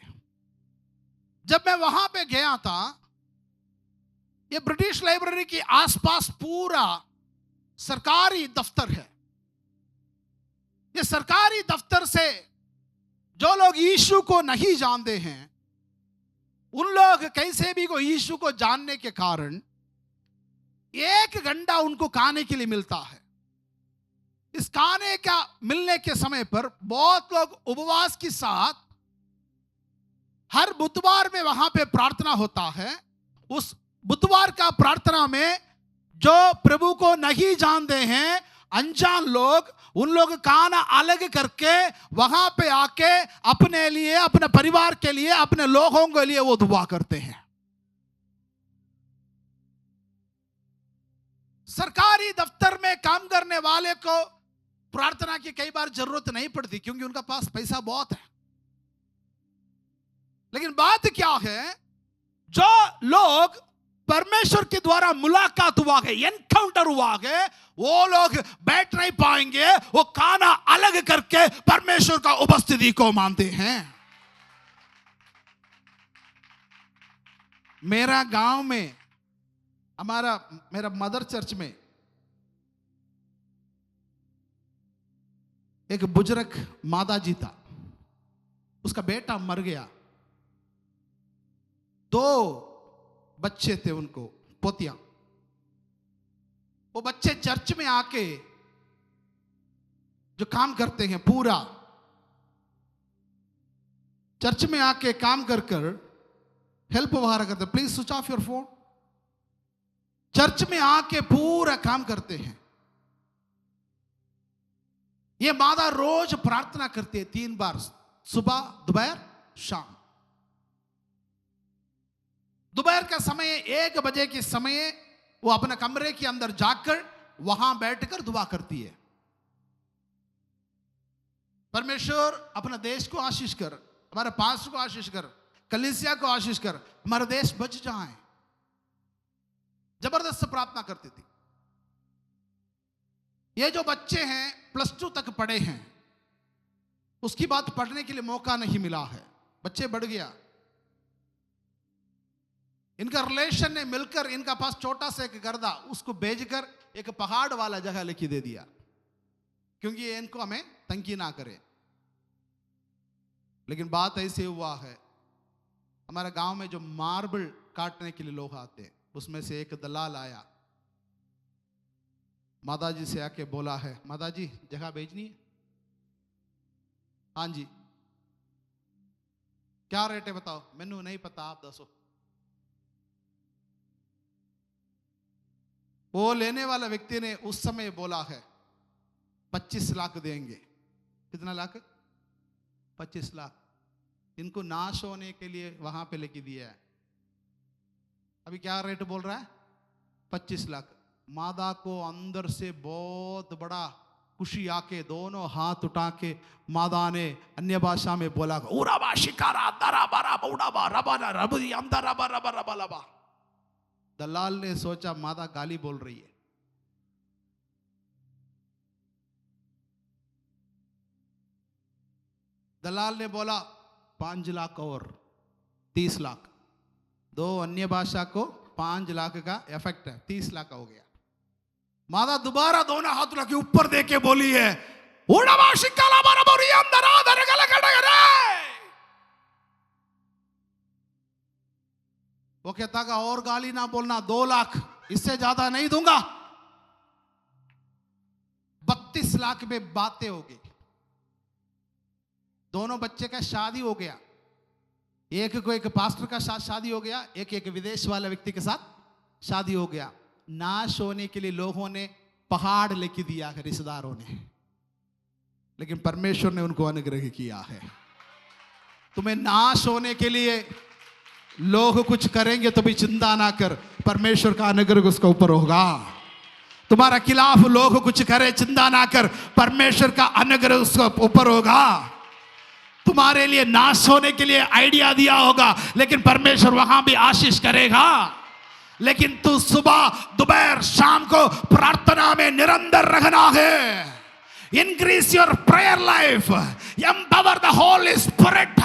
A: जब मैं वहां पे गया था, ये ब्रिटिश लाइब्रेरी के आसपास पूरा सरकारी दफ्तर है। ये सरकारी दफ्तर से जो लोग यीशु को नहीं जानते हैं उन लोग कैसे भी को यीशु को जानने के कारण 1 घंटा उनको खाने के लिए मिलता है। इस खाने का मिलने के समय पर बहुत लोग उपवास के साथ हर बुधवार में वहां पे प्रार्थना होता है। उस बुधवार का प्रार्थना में जो प्रभु को नहीं जानते हैं अनजान लोग, उन लोग खाना अलग करके वहां पे आके अपने लिए, अपने परिवार के लिए, अपने लोगों के लिए वो दुआ करते हैं। सरकारी दफ्तर में काम करने वाले को प्रार्थना की कई बार जरूरत नहीं पड़ती क्योंकि उनका पास पैसा बहुत है। लेकिन बात क्या है, जो लोग परमेश्वर के द्वारा मुलाकात हुआ है, एनकाउंटर हुआ है, वो लोग बैठ नहीं पाएंगे, वो खाना अलग करके परमेश्वर का उपस्थिति को मानते हैं। मेरा गांव में मेरा मदर चर्च में एक बुजुर्ग माता जी था, उसका बेटा मर गया, 2 बच्चे थे उनको, पोतियां। वो बच्चे चर्च में आके जो काम करते हैं, पूरा चर्च में आके काम कर कर हेल्प वगैरह करते। Please switch off your phone. Church में आके पूरा काम करते हैं। ये माता रोज प्रार्थना करती है 3 बार, सुबह, दोपहर, शाम। दोपहर का समय 1 बजे के समय वो अपने कमरे के अंदर जाकर वहां बैठकर दुआ करती है, परमेश्वर अपने देश को आशीष कर, हमारे पास को आशीष कर, कलीसिया को आशीष कर, हमारा देश बच जाए। जबरदस्त प्रार्थना करती थी। ये जो बच्चे हैं +2 तक पढ़े हैं, उसकी बात पढ़ने के लिए मौका नहीं मिला है, बच्चे बढ़ गया। इनका रिलेशन ने मिलकर इनका पास छोटा सा एक गर्दा, उसको बेचकर एक पहाड़ वाला जगह लेके दे दिया क्योंकि ये इनको हमें तंगी ना करे। लेकिन बात ऐसे हुआ है, हमारे गांव में जो मार्बल काटने के लिए लोग आते हैं, उसमें से एक दलाल आया, माता जी से आके बोला है, माता जी जगह बेचनी है? हाँ जी। क्या रेट है बताओ? मैनू नहीं पता, आप दसो। वो लेने वाला व्यक्ति ने उस समय बोला है 25 लाख देंगे। कितना लाख? 25 लाख। इनको नाश होने के लिए वहां पे लेके दिया है। अभी क्या रेट बोल रहा है? 25 लाख। मादा को अंदर से बहुत बड़ा खुशी आके दोनों हाथ उठा के मादा ने अन्य भाषा में बोला, उराबा शिकारा दरा बरा बउडाबा रबा रबी अंदर रबा रबा रबा लबा। दलाल ने सोचा मादा गाली बोल रही है। दलाल ने बोला 5 लाख और 30 लाख। 2 अन्य भाषा को 5 लाख का इफेक्ट है, 30 लाख का हो गया। माता दोबारा दोनों हाथ रखे ऊपर दे के बोली है, उड़वा शिकाला बरबोरियम दरा दरगल कड़गरे। वो कहता का और गाली ना बोलना, 2 लाख, इससे ज्यादा नहीं दूंगा। 32 लाख में बातें हो गई। दोनों बच्चे का शादी हो गया। एक को एक पास्टर का साथ शादी हो गया, एक विदेश वाले व्यक्ति के साथ शादी हो गया। नाश होने के लिए लोगों ने पहाड़ लेके दिया है, रिश्तेदारों ने, लेकिन परमेश्वर ने उनको अनुग्रह किया है। तुम्हें नाश होने के लिए लोग कुछ करेंगे तो भी चिंता ना कर, परमेश्वर का अनुग्रह उसके ऊपर होगा। तुम्हारा खिलाफ लोग कुछ करे, चिंता ना कर, परमेश्वर का अनुग्रह उसके ऊपर होगा। तुम्हारे लिए नाश होने के लिए आइडिया दिया होगा, लेकिन परमेश्वर वहां भी आशीष करेगा। लेकिन तू सुबह दोपहर शाम को प्रार्थना में निरंतर रहना है। Increase your prayer life, empower the holy spirit.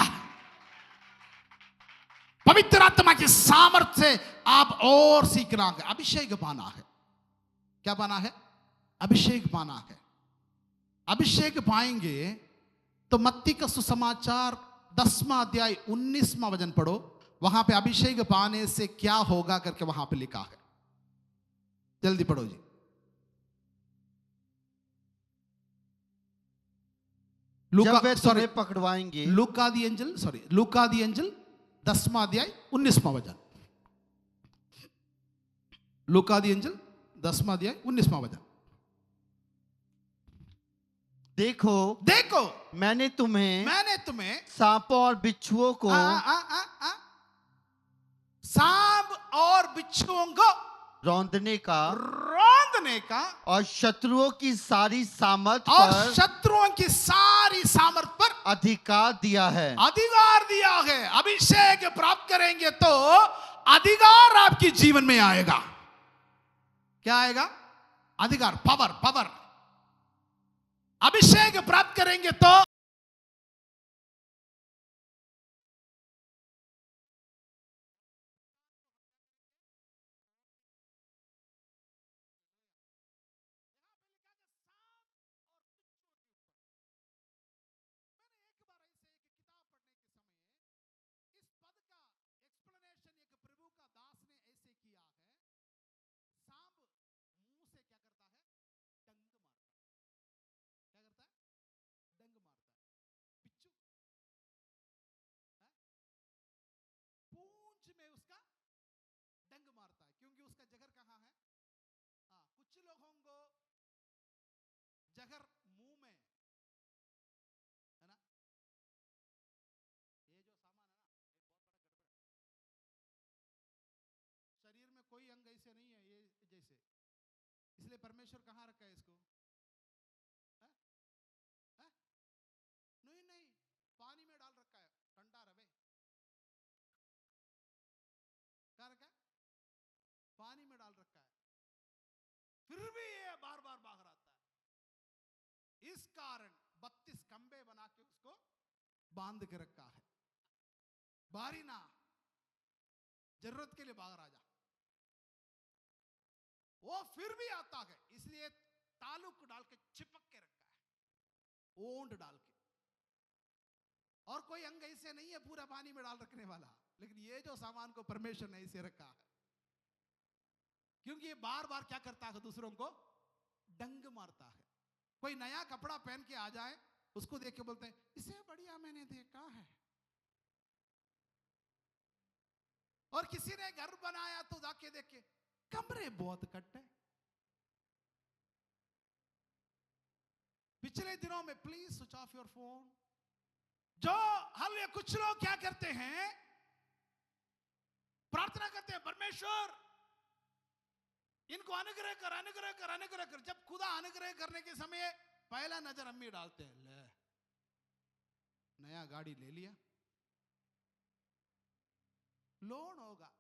A: पवित्र आत्मा की सामर्थ्य से आप और सीखना है। अभिषेक पाना है। क्या पाना है? अभिषेक पाना है। अभिषेक पाएंगे तो मत्ती का सुसमाचार 10वां अध्याय 19वां वचन पढ़ो, वहां पे अभिषेक पाने से क्या होगा करके वहां पे लिखा है। जल्दी पढ़ो जी।
B: जब वे तुम्हें पकड़वाएंगे,
A: लूका दी एंजल 10वां अध्याय 19वां वचन। लूका दी एंजल 10वां अध्याय 19वां वचन। देखो
B: मैंने
A: तुम्हें
B: सांपों और बिच्छुओं को
A: सांप और बिच्छुओं को
B: रौंदने का
A: और
B: शत्रुओं की सारी सामर्थ
A: पर
B: अधिकार दिया है।
A: अभिषेक प्राप्त करेंगे तो अधिकार आपके जीवन में आएगा। क्या आएगा? अधिकार, पावर। अभिषेक प्राप्त करेंगे तो में उसका डंग मारता है, क्योंकि उसका जगर कहां है? कुछ लोगों को जगर मुंह में है ना। ये जो सामान है ना, एक बहुत बड़ा गड़बड़ है। शरीर में कोई अंग ऐसे नहीं है ये जैसे, इसलिए परमेश्वर कहां रखा है इसको? नहीं, पानी में डाल रखा है, ठंडा रहे। क्या रखा है? पानी में डाल रखा है, फिर भी ये बार बार भाग रहा है। इस कारण 32 खंबे बना के उसको बांध के रखा है। बारी ना, जरूरत के लिए भाग राजा, वो फिर भी आता है, इसलिए तालुक डाल के चिपक के रखा है, ओंड डाल के। और कोई अंग ऐसे नहीं है पूरा पानी में डाल रखने वाला, लेकिन ये जो सामान को परमेश्वर ने ऐसे रखा है, क्योंकि ये बार बार क्या करता है? दूसरों को डंग मारता है। कोई नया कपड़ा पहन के आ जाए, उसको देख के बोलते हैं इसे बढ़िया मैंने देखा है। और किसी ने घर बनाया तो जाके देख के कमरे बहुत कट है। पिछले दिनों में please switch off your phone. जो हल कुछ लोग क्या करते हैं? प्रार्थना करते हैं, परमेश्वर इनको अनुग्रह कर। जब खुदा अनुग्रह करने के समय पहला नजर अम्मी डालते हैं, ले नया गाड़ी ले लिया, लोन होगा,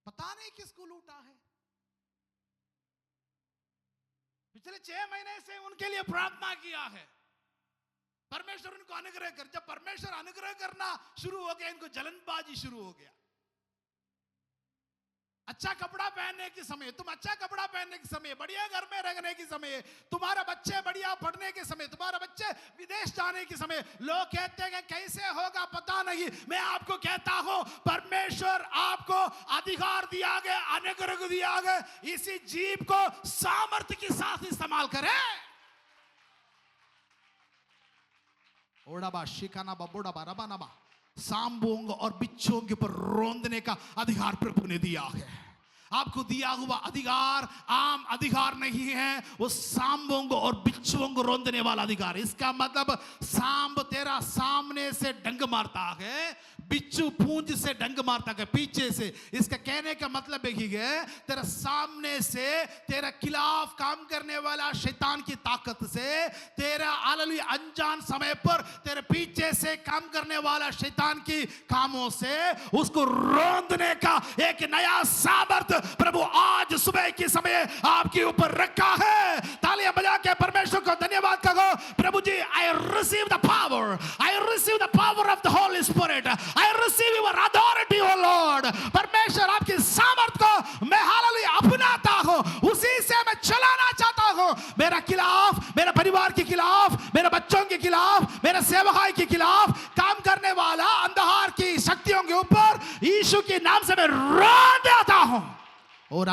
A: पता नहीं किसको लूटा है। पिछले 6 महीने से उनके लिए प्रार्थना किया है, परमेश्वर उनको अनुग्रह कर। जब परमेश्वर अनुग्रह करना शुरू हो गया, इनको जलनबाजी शुरू हो गया। अच्छा कपड़ा पहनने के समय, तुम अच्छा कपड़ा पहनने के समय, बढ़िया घर में रहने के समय, तुम्हारा बच्चे बढ़िया पढ़ने के समय, तुम्हारा बच्चे विदेश जाने के समय, लोग कहते हैं कि कैसे होगा पता नहीं। मैं आपको कहता हूं, परमेश्वर आपको अधिकार दिया गया, अनुग्रह दिया गया, इसी जीव को सामर्थ्य के साथ इस्तेमाल करें। ओडाबा शिकाना बबोडाबा रबानाबा, सांबों और बिच्छों के ऊपर रोंदने का अधिकार प्रभु ने दिया है। आपको दिया हुआ अधिकार आम अधिकार नहीं है, वो सांबों और बिच्छुओं को रोंदने वाला अधिकार। इसका मतलब सांब तेरा सामने से डंग मारता है, बिच्छू पूंछ से डंग मारता है पीछे से। इसका कहने का मतलब यही है, तेरा सामने से तेरा खिलाफ काम करने वाला शैतान की ताकत से, तेरा हालेलुया अनजान समय पर तेरे पीछे से काम करने वाला शैतान की कामों से उसको रोंदने का एक नया सामर्थ्य प्रभु आज सुबह के समय आपके ऊपर रखा है। तालियां बजा के परमेश्वर को धन्यवाद करो। प्रभु जी, I receive the power, I receive the power of the holy spirit, I receive your authority O Lord. परमेश्वर आपकी सामर्थ को मैं हालेलुया अपनाता हूं, उसी से मैं चलाना चाहता हूं। मेरा खिलाफ, मेरे परिवार के खिलाफ, मेरे बच्चों के खिलाफ, मेरे सेवकाई के खिलाफ काम करने वाला अंधकार की शक्तियों के ऊपर यीशु के नाम से मैं रोक देता हूं। और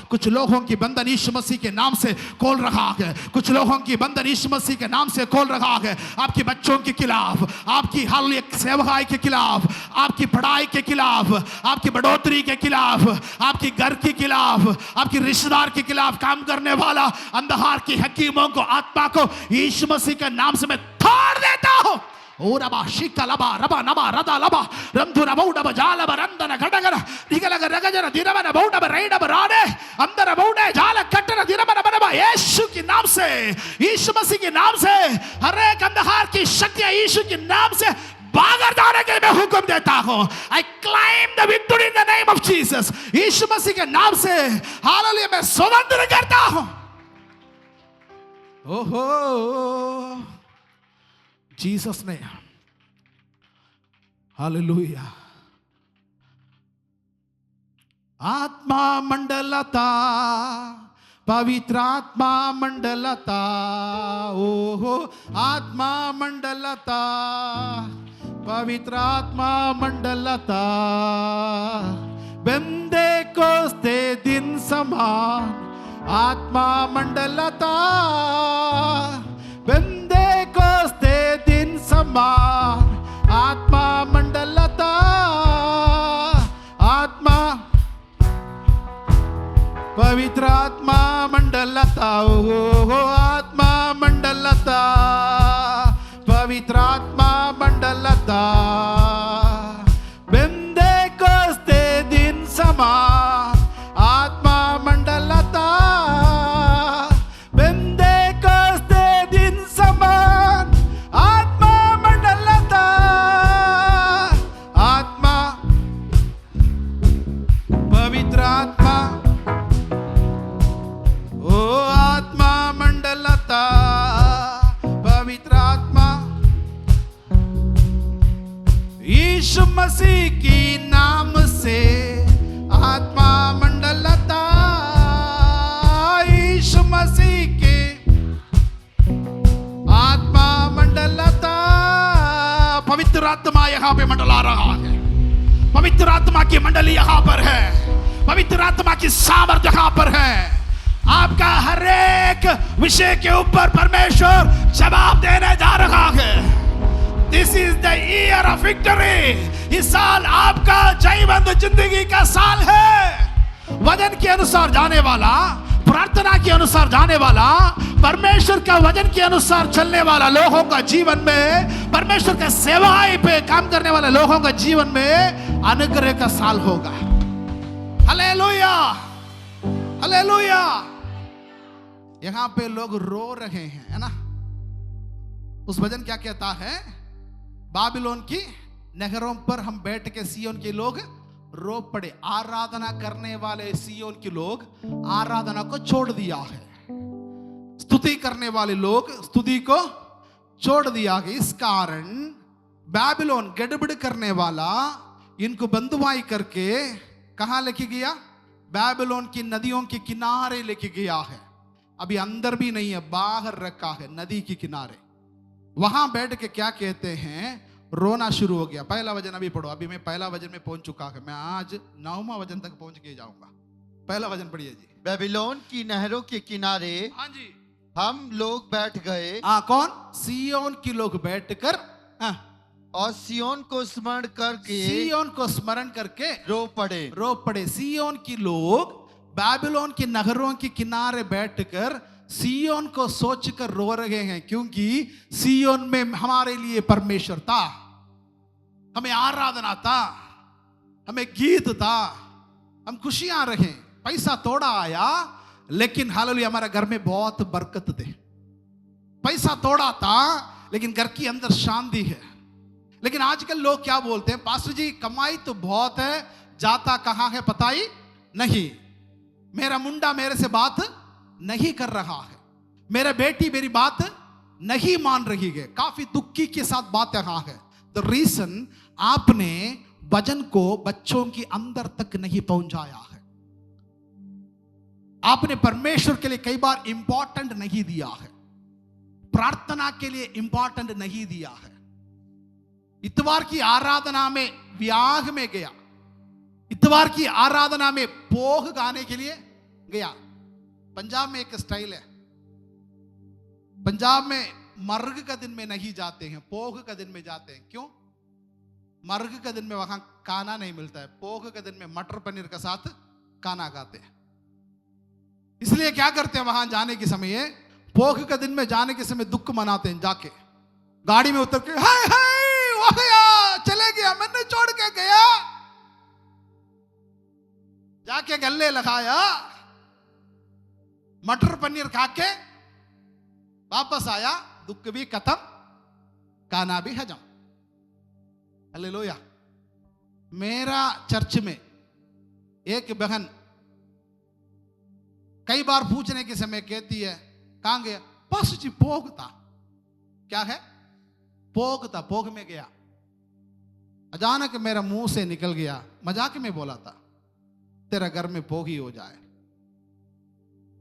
A: कुछ लोगों की बंधन यीशु मसीह के नाम से खोल रहा है, कुछ लोगों की बंधन यीशु मसीह के नाम से खोल रहा है। आपके बच्चों के खिलाफ, आपकी हालेलुया सेवकाई के खिलाफ, आपकी पढ़ाई के खिलाफ, आपकी बढ़ोतरी के खिलाफ, आपके घर के खिलाफ, आपके रिश्तेदार के खिलाफ काम करने वाला अंधकार की हकीमों को, आत्मा को यीशु मसीह के नाम से मैं तोड़ देता हूं। ओरबा शिकलबा रबा नबा रदा लबा रंधुरा बौडबा जालबा रंदन घटगर दिगलग रगजर दिरबन बौडबा रैडबा राडे अंदर बौडे जाल कट्टर दिरबन बनबा यीशु के नाम से, यीशु मसीह के नाम से हर एक अंधकार की शक्तियां यीशु के नाम से बाहर जाने के लिए मैं हुक्म देता हूं। I claim the victory in the name of Jesus. Yeshu Masih के नाम से हालेलुया मैं स्वतंत्र करता हूं। ओहो जीसस ने हालेलुया। आत्मा मंडलता, पवित्र आत्मा मंडलता, ओहो आत्मा मंडलता, पवित्र आत्मा मंडलता, बंदे कोस्ते दिन समान आत्मा मंडलता, बंदे कोस्ते दिन समान आत्मा मंडलता, आत्मा पवित्र आत्मा मंडलता, ओ आत्मा मंडलता, पवित्र आत्मा मंडलता, बंदे कोस्ते दिन समान आत्मा मंडलता, बंदे कोस्ते दिन समान आत्मा मंडलता, आत्मा पवित्र आत्मा, ओ आत्मा मंडलता, पवित्र आत्मा, यीशु मसीह की नाम से आत्मा मंडलता, यीशु मसीह के आत्मा मंडलता, पवित्र आत्मा यहां पे मंडला रहा है, पवित्र आत्मा की मंडली यहां पर है, पवित्र आत्मा की सामर्थ यहां पर है। आपका हर एक विषय के ऊपर परमेश्वर जवाब देने जा रहा है। This is the year of victory. इस साल आपका जयवंत जिंदगी का साल है। वचन के अनुसार जाने वाला, प्रार्थना के अनुसार जाने वाला, परमेश्वर का वचन के अनुसार चलने वाला लोगों का जीवन में, परमेश्वर का सेवाएं पे काम करने वाले लोगों का जीवन में अनुग्रह का साल होगा। Hallelujah, hallelujah. यहां पे लोग रो रहे हैं, है ना। उस वचन क्या कहता है? बाबिलोन की नगरों पर हम बैठ के सियोन के लोग रो पड़े। आराधना करने वाले सियोन के लोग आराधना को छोड़ दिया है। स्तुति करने वाले लोग स्तुति को छोड़ दिया है। इस कारण बाबिलोन गड़बड़ करने वाला इनको बंधुआई करके कहां लेके गया? बाबिलोन की नदियों के किनारे लेके गया है। अभी अंदर भी नहीं है, बाहर रखा है नदी के किनारे। वहां बैठ के क्या कहते हैं? रोना शुरू हो गया। पहला वचन अभी पढ़ो। अभी मैं पहला वचन में पहुंच चुका है, मैं आज 9वां वचन तक पहुंच के जाऊंगा। पहला वचन पढ़िए जी।
B: बेबीलोन की नहरों के किनारे
A: हाँ जी,
B: हम लोग बैठ गए।
A: कौन? सियोन के लोग बैठकर
B: और सियोन को स्मरण करके
A: सियोन को स्मरण करके
B: रो पड़े।
A: सियोन की लोग बाबिलोन के नगरों के किनारे बैठकर सियोन को सोचकर रो रहे हैं, क्योंकि सियोन में हमारे लिए परमेश्वर था, हमें आराधना था, हमें गीत था, हम खुशियां रहे। पैसा थोड़ा आया लेकिन हालेलुया हमारे घर में बहुत बरकत थे। पैसा थोड़ा था लेकिन घर के अंदर शांति है। लेकिन आजकल लोग क्या बोलते हैं? पास्टर जी कमाई तो बहुत है, जाता कहां है पता ही नहीं, मेरा मुंडा मेरे से बात नहीं कर रहा है, मेरा बेटी मेरी बात नहीं मान रही है। काफी दुखी के साथ बात यहां है। द रीजन आपने वचन को बच्चों के अंदर तक नहीं पहुंचाया है। आपने परमेश्वर के लिए कई बार इंपॉर्टेंट नहीं दिया है, प्रार्थना के लिए इंपॉर्टेंट नहीं दिया है। इतवार की आराधना में ब्याह में गया, इतवार की आराधना में पोह गाने के लिए गया। पंजाब में एक स्टाइल है, पंजाब में मर्ग का दिन में नहीं जाते हैं, पोह का दिन में जाते हैं। क्यों? मर्ग का दिन में वहां खाना नहीं मिलता है, पोह का दिन में मटर पनीर के साथ खाना खाते हैं। इसलिए क्या करते हैं? वहां जाने के समय, पोह के दिन में जाने के समय दुख मनाते हैं। जाके गाड़ी में उतर के हाय हाय वो गया, चले गया, मैंने छोड़ के गया, जाके गले लगाया, मटर पनीर खा के वापस आया, दुख भी खत्म, खाना भी हजम। हालेलुया। मेरा चर्च में एक बहन कई बार पूछने के समय कहती है, कहां गया? पास्टर जी पोग था। क्या है? पोग था, पोग में गया। अचानक मेरा मुंह से निकल गया, मजाक में बोला था, तेरा घर में पोग ही हो जाए।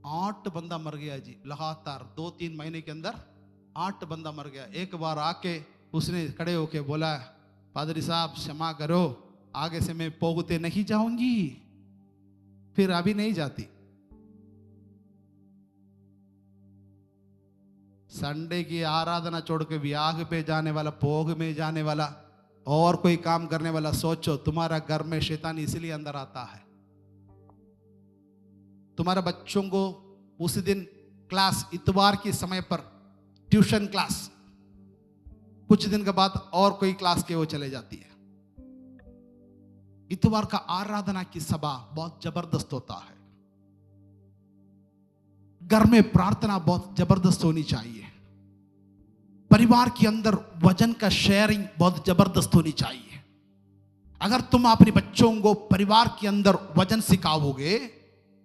A: 8 बंदा मर गया जी, लगातार 2-3 महीने के अंदर 8 बंदा मर गया। एक बार आके उसने खड़े होके बोला, पादरी साहब क्षमा करो, आगे से मैं पोगते नहीं जाऊंगी। फिर अभी नहीं जाती। संडे की आराधना छोड़ के ब्याह पे जाने वाला, पोग में जाने वाला, और कोई काम करने वाला, सोचो तुम्हारा घर में शैतान इसलिए अंदर आता है। तुम्हारे बच्चों को उस दिन क्लास, इतवार के समय पर ट्यूशन क्लास, कुछ दिन के बाद और कोई क्लास के वो चले जाती है। इतवार का आराधना की सभा बहुत जबरदस्त होता है। घर में प्रार्थना बहुत जबरदस्त होनी चाहिए। परिवार के अंदर वचन का शेयरिंग बहुत जबरदस्त होनी चाहिए। अगर तुम अपने बच्चों को परिवार के अंदर वचन सिखाओगे,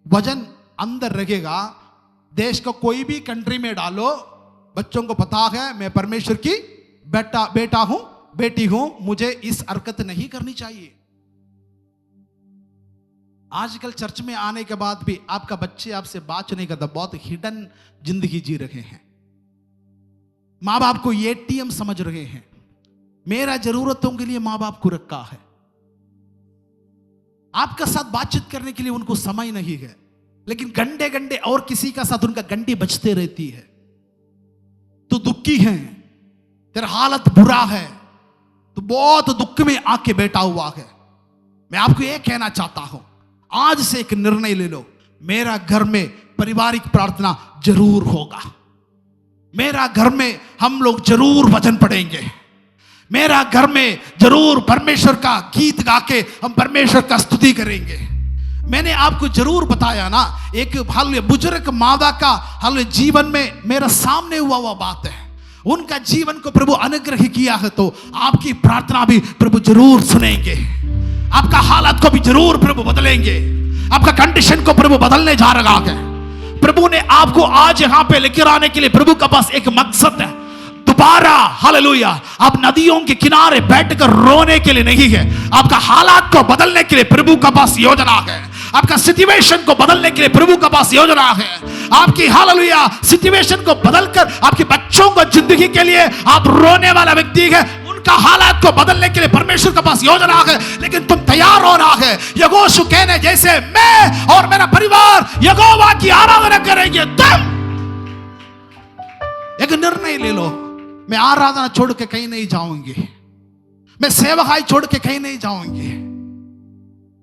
A: वचन अंदर रहेगा, देश को कोई भी कंट्री में डालो, बच्चों को पता है मैं परमेश्वर की बेटा हूं, बेटी हूं, मुझे इस हरकत नहीं करनी चाहिए। आजकल चर्च में आने के बाद भी आपका बच्चे आपसे बात नहीं करता, बहुत हिडन जिंदगी जी रहे हैं। मां बाप को एटीएम समझ रहे हैं। मेरा जरूरतों के लिए मां बाप को रखा है, आपका साथ बातचीत करने के लिए उनको समय नहीं है, लेकिन गंडे गंडे और किसी का साथ उनका घंटी बजते रहती है। तो दुखी है, तेरा हालत बुरा है, तो बहुत दुख में आके बैठा हुआ है। मैं आपको यह कहना चाहता हूं, आज से एक निर्णय ले लो, मेरा घर में पारिवारिक प्रार्थना जरूर होगा, मेरा घर में हम लोग जरूर वचन पढ़ेंगे, मेरा घर में जरूर परमेश्वर का गीत गा के हम परमेश्वर का स्तुति करेंगे। मैंने आपको जरूर बताया ना, एक बुजुर्ग मादा का जीवन में मेरा सामने हुआ बात है। उनका जीवन को प्रभु अनुग्रह किया है, तो आपकी प्रार्थना भी प्रभु जरूर सुनेंगे, आपका हालत को भी जरूर प्रभु बदलेंगे, आपका कंडीशन को प्रभु बदलने जा रहा है। प्रभु ने आपको आज यहां पे लेकर आने के लिए प्रभु का पास एक मकसद है। 12 हालेलुया आप नदियों के किनारे बैठकर रोने के लिए नहीं है, आपका हालात को बदलने के लिए प्रभु का पास योजना है। आपका सिचुएशन को बदलने के लिए प्रभु का पास योजना है। आपकी हालेलुया सिचुएशन को बदलकर आपके बच्चों को जिंदगी के लिए आप रोने वाला व्यक्ति है, उनका हालात को बदलने के लिए परमेश्वर के पास योजना है। लेकिन तुम तैयार होना है। यहोशू कहने जैसे मैं और मेरा परिवार यहोवा की आराधना करेंगे। तुम एक निर्णय ले लो, मैं आराधना छोड़ के कहीं नहीं जाऊंगी, मैं सेवकाई छोड़ के कहीं नहीं जाऊंगी,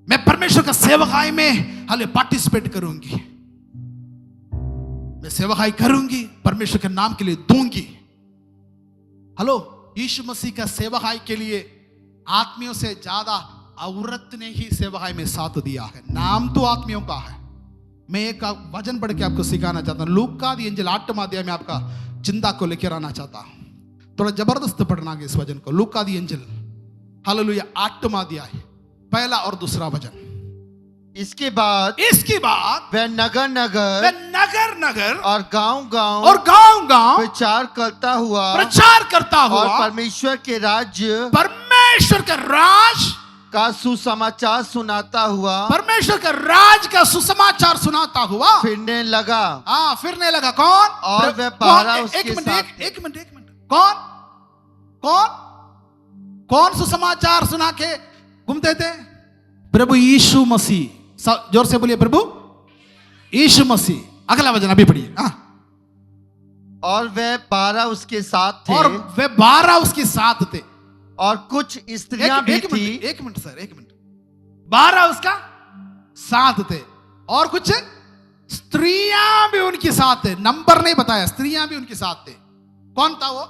A: मैं परमेश्वर का सेवकाई में हाले पार्टिसिपेट करूंगी, मैं सेवकाई करूंगी, परमेश्वर के नाम के लिए दूंगी। हेलो, यीशु मसीह का सेवकाई के लिए आत्मियों से ज्यादा औरत ने ही सेवकाई में साथ दिया है। नाम तो आत्मियों का है। मैं एक वचन पढ़ के आपको सिखाना चाहता हूं। लूका दी अंजल 8वां अध्याय में आपका चिंता को लेकर आना चाहता हूं। थोड़ा जबरदस्त पढ़ना है इस वचन को। लूका दी अंजल हालेलुया 8वां अध्याय पहला और दूसरा वचन।
B: इसके बाद
A: वह
B: नगर नगर और गांव गांव प्रचार करता हुआ और परमेश्वर के राज्य का सुसमाचार सुनाता हुआ फिरने लगा। कौन? और वह 12 उसके साथ।
A: एक मिनट कौन सुसमाचार सुना के घूमते थे? प्रभु यीशु मसीह। जोर से बोलिए, प्रभु यीशु मसीह। अगला वचन अभी पढ़िए।
B: और वह 12 उसके साथ थे और कुछ स्त्रियां भी थी।
A: एक मिनट 12 उसका साथ थे और कुछ स्त्रियां भी उनके साथ थे। नंबर नहीं बताया, स्त्रियां भी उनके साथ थे। कौन था वो?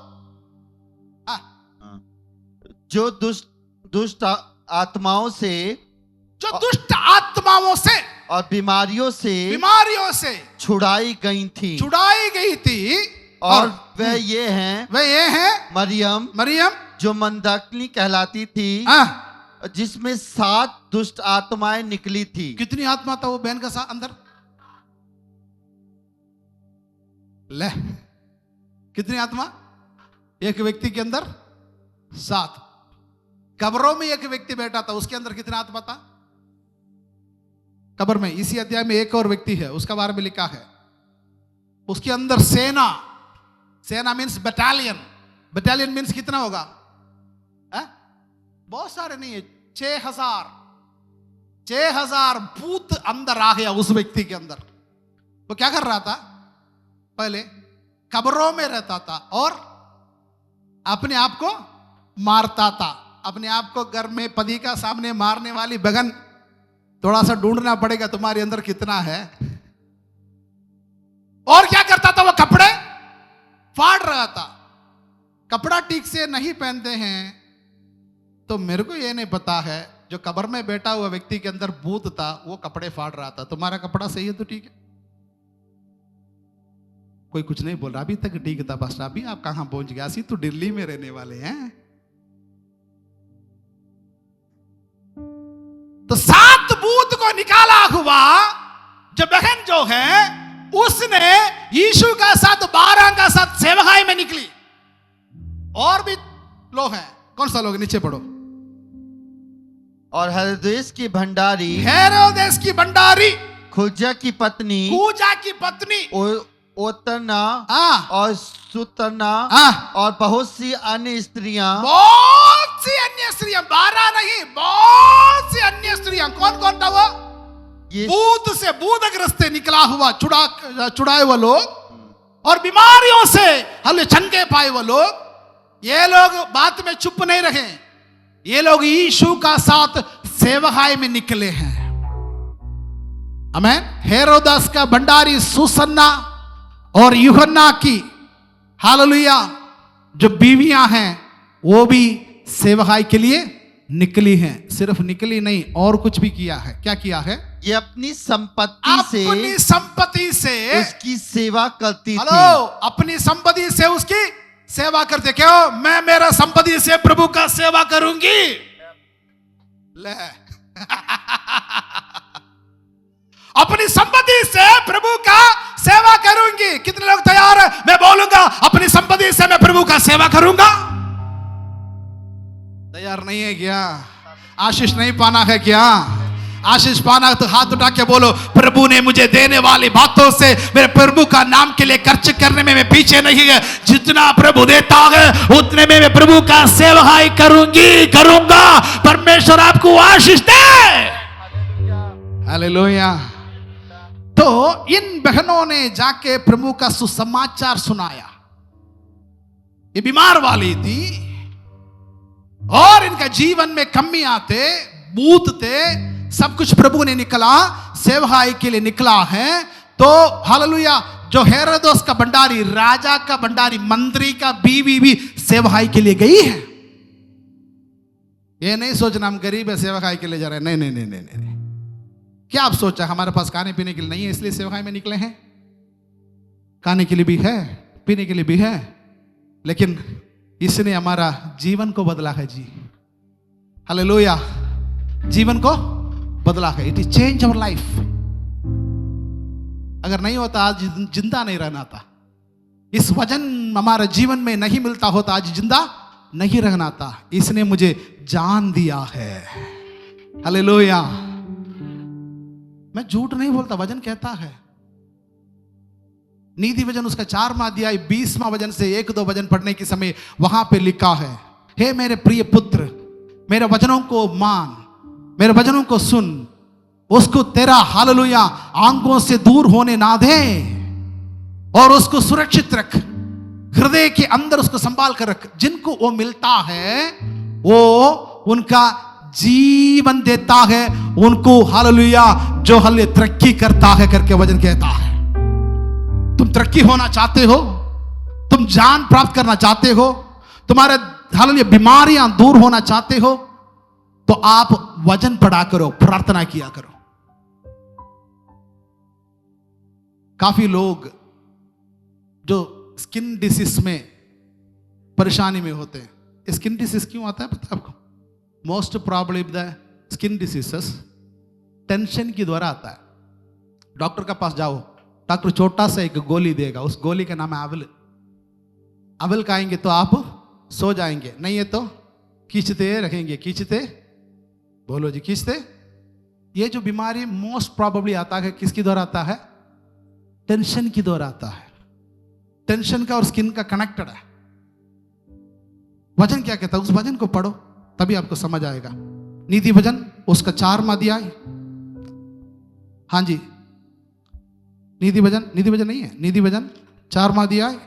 B: जो दुष्ट आत्माओं से और बीमारियों से छुड़ाई गई थी। और वे ये हैं
A: मरियम
B: जो मंदाकिनी कहलाती थी, जिसमें 7 दुष्ट आत्माएं निकली थी।
A: कितनी आत्मा था वो बहन का साथ अंदर? ले, कितनी आत्मा? एक व्यक्ति के अंदर 7। कब्रों में एक व्यक्ति बैठा था, उसके अंदर कितना आत्मा था? कब्र में इसी अध्याय में एक और व्यक्ति है, उसका बारे में लिखा है। उसके अंदर सेना मीन्स बटालियन मीन्स कितना होगा? बहुत सारे नहीं है, 6000 भूत अंदर आ गया उस व्यक्ति के अंदर। वो क्या कर रहा था? पहले कब्रों में रहता था और अपने आप को मारता था। अपने आप को घर में पति का सामने मारने वाली बगन थोड़ा सा ढूंढना पड़ेगा तुम्हारे अंदर कितना है। और क्या करता था? वो कपड़े फाड़ रहा था। कपड़ा ठीक से नहीं पहनते हैं तो मेरे को ये नहीं पता है, जो कब्र में बैठा हुआ व्यक्ति के अंदर भूत था वो कपड़े फाड़ रहा था। तुम्हारा कपड़ा सही है तो ठीक है। कोई कुछ नहीं बोल रहा अभी तक। ठीक था बस। अभी आप कहां पहुंच गया? असी तो दिल्ली में रहने वाले हैं। तो 7 भूत को निकाला हुआ जो बहन जो है उसने यीशु का साथ 12 का साथ सेवकाई में निकली। और भी लोग हैं। कौन सा लोग? नीचे पढ़ो।
B: और हेरोदेस की भंडारी खुजा की पत्नी ओतना और सुतना और बहुत सी अन्य स्त्रियां
A: 12 नहीं, बहुत सी अन्य स्त्रियां। कौन था वो? भूत से भूतग्रस्त निकला हुआ छुड़ाए हुए लोग और बीमारियों से हले चंगे पाए हुए लोग। ये लोग बात में चुप नहीं रहे। ये लोग यीशु का साथ सेवकाई में निकले हैं। आमीन। हेरोदस का भंडारी सुसन्ना और यूहन्ना की हालेलुया जो बीवियां हैं वो भी सेवकाई के लिए निकली हैं। सिर्फ निकली नहीं और कुछ भी किया है। क्या किया है?
B: ये अपनी संपत्ति से उसकी सेवा करती थी।
A: अपनी संपत्ति से उसकी सेवा करते। क्यों? मैं मेरा संपत्ति से प्रभु का सेवा करूंगी। ले अपनी संपत्ति से प्रभु का सेवा करूंगी। कितने लोग तैयार है? मैं बोलूंगा अपनी संपत्ति से मैं प्रभु का सेवा करूंगा। तैयार नहीं है क्या? आशीष नहीं पाना है क्या? आशीष पाना तो हाथ उठा के बोलो, प्रभु ने मुझे देने वाली बातों से मेरे प्रभु का नाम के लिए खर्च करने में मैं पीछे नहीं है। जितना प्रभु देता है उतने में मैं प्रभु का सेवकाई करूंगा। परमेश्वर आपको आशीष दे। हालेलुया। तो इन बहनों ने जाके प्रभु का सुसमाचार सुनाया। ये बीमार वाली थी और इनका जीवन में कमी आते, बूथ थे, सब कुछ प्रभु ने निकला, सेवकाई के लिए निकला है। तो हालेलुया, जो हेरोदेस का भंडारी, राजा का भंडारी, मंत्री का बीवी भी सेवकाई के लिए गई है। ये नहीं सोचना हम गरीब है सेवकाई के लिए जा रहे हैं। नहीं नहीं नहीं नहीं नहीं। क्या आप सोचा हमारे पास खाने पीने के लिए नहीं है इसलिए सेवकाई में निकले हैं? खाने के लिए भी है, पीने के लिए भी है, लेकिन इसने हमारा जीवन को बदला है जी। हालेलुया, जीवन को बदला है। It is change our life. अगर नहीं होता आज जिंदा नहीं रहना था। इस वजन हमारे जीवन में नहीं मिलता होता आज जिंदा नहीं रहना था। इसने मुझे जान दिया है। हालेलुया। मैं झूठ नहीं बोलता, वजन कहता है। नीति वजन उसका 4वां अध्याय 20वां वजन से 1-2 वजन पढ़ने के समय वहां पे लिखा है, हे मेरे प्रिय पुत्र, मेरे वचनों को मान, मेरे वचनों को सुन, उसको तेरा हालेलुया आंखों से दूर होने ना दे और उसको सुरक्षित रख, हृदय के अंदर उसको संभाल कर रख। जिनको वो मिलता है वो उनका जीवन देता है, उनको हालेलुया जो हले तरक्की करता है करके वचन कहता है। तुम तरक्की होना चाहते हो, तुम जान प्राप्त करना चाहते हो, तुम्हारे हालेलुया बीमारियां दूर होना चाहते हो, तो आप वचन पढ़ा करो, प्रार्थना किया करो। काफी लोग जो स्किन डिसीज में परेशानी में होते हैं। स्किन डिसीज क्यों आता है पता है आपको? Most problem the skin diseases tension के द्वारा आता है। डॉक्टर के पास जाओ, डॉक्टर छोटा सा एक गोली देगा, उस गोली का नाम है अवल। अवल खाएंगे तो आप सो जाएंगे, नहीं है तो खींचते रखेंगे, खींचते, बोलो जी खींचते। ये जो बीमारी मोस्ट प्रॉबेबली आता है किसके द्वारा आता है? टेंशन की द्वारा आता है। टेंशन का और स्किन का कनेक्टेड है। वचन क्या कहता है? उस वचन को पढ़ो तभी आपको समझ आएगा। नीति वचन उसका 4वां अध्याय, हाँ जी, नीति वचन नहीं है, नीति वचन 4वां अध्याय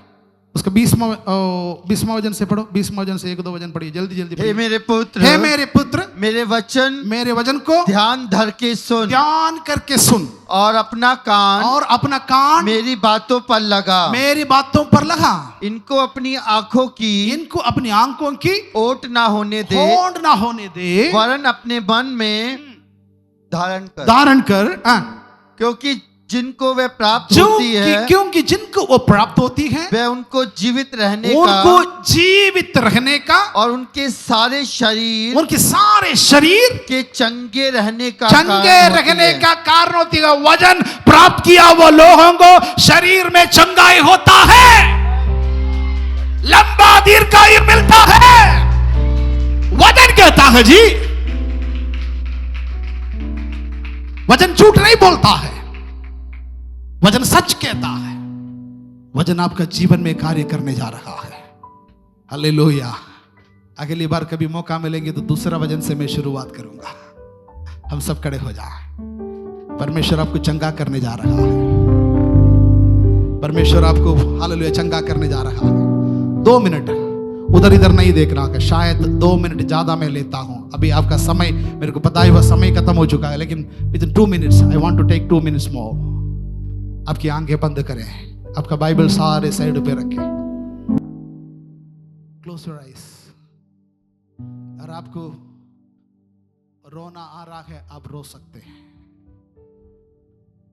A: उसका 20वां वचन से पढ़ो। 20वां वचन से 1-2 वचन पढ़िए, जल्दी जल्दी।
B: हे मेरे पुत्र,
A: हे मेरे पुत्र,
B: मेरे वचन
A: को
B: ध्यान धर के सुन,
A: ध्यान करके सुन,
B: और अपना कान मेरी बातों पर लगा। इनको अपनी आंखों की ओट ना होने दे, वरन अपने मन में धारण कर। क्योंकि जिनको वे प्राप्त होती है,
A: क्योंकि जिनको वो प्राप्त होती है,
B: वे उनको जीवित रहने का और उनके सारे शरीर के चंगे रहने का
A: कारण होती है। वजन प्राप्त किया वो लोगों को शरीर में चंगाई होता है, लंबा दीर्घायु मिलता है। वजन कहता है जी, वजन झूठ नहीं बोलता है, वचन सच कहता है। वचन आपका जीवन में कार्य करने जा रहा है। हालेलुया। अगली बार कभी मौका मिलेंगे तो दूसरा वचन से मैं शुरुआत करूंगा। हम सब खड़े हो जाएं। परमेश्वर आपको चंगा करने जा रहा है। परमेश्वर आपको हालेलुया चंगा करने जा रहा है। 2 मिनट उधर इधर नहीं देखना है। शायद 2 मिनट ज्यादा मैं लेता हूं। अभी आपका समय, मेरे को पता है वह समय खत्म हो चुका है, लेकिन within 2 minutes I want to take 2 minutes more. आपकी आंखें बंद करें, आपका बाइबल सारे साइड पे रखें, क्लोज योर आईज। और आपको रोना आ रहा है, आप रो सकते हैं।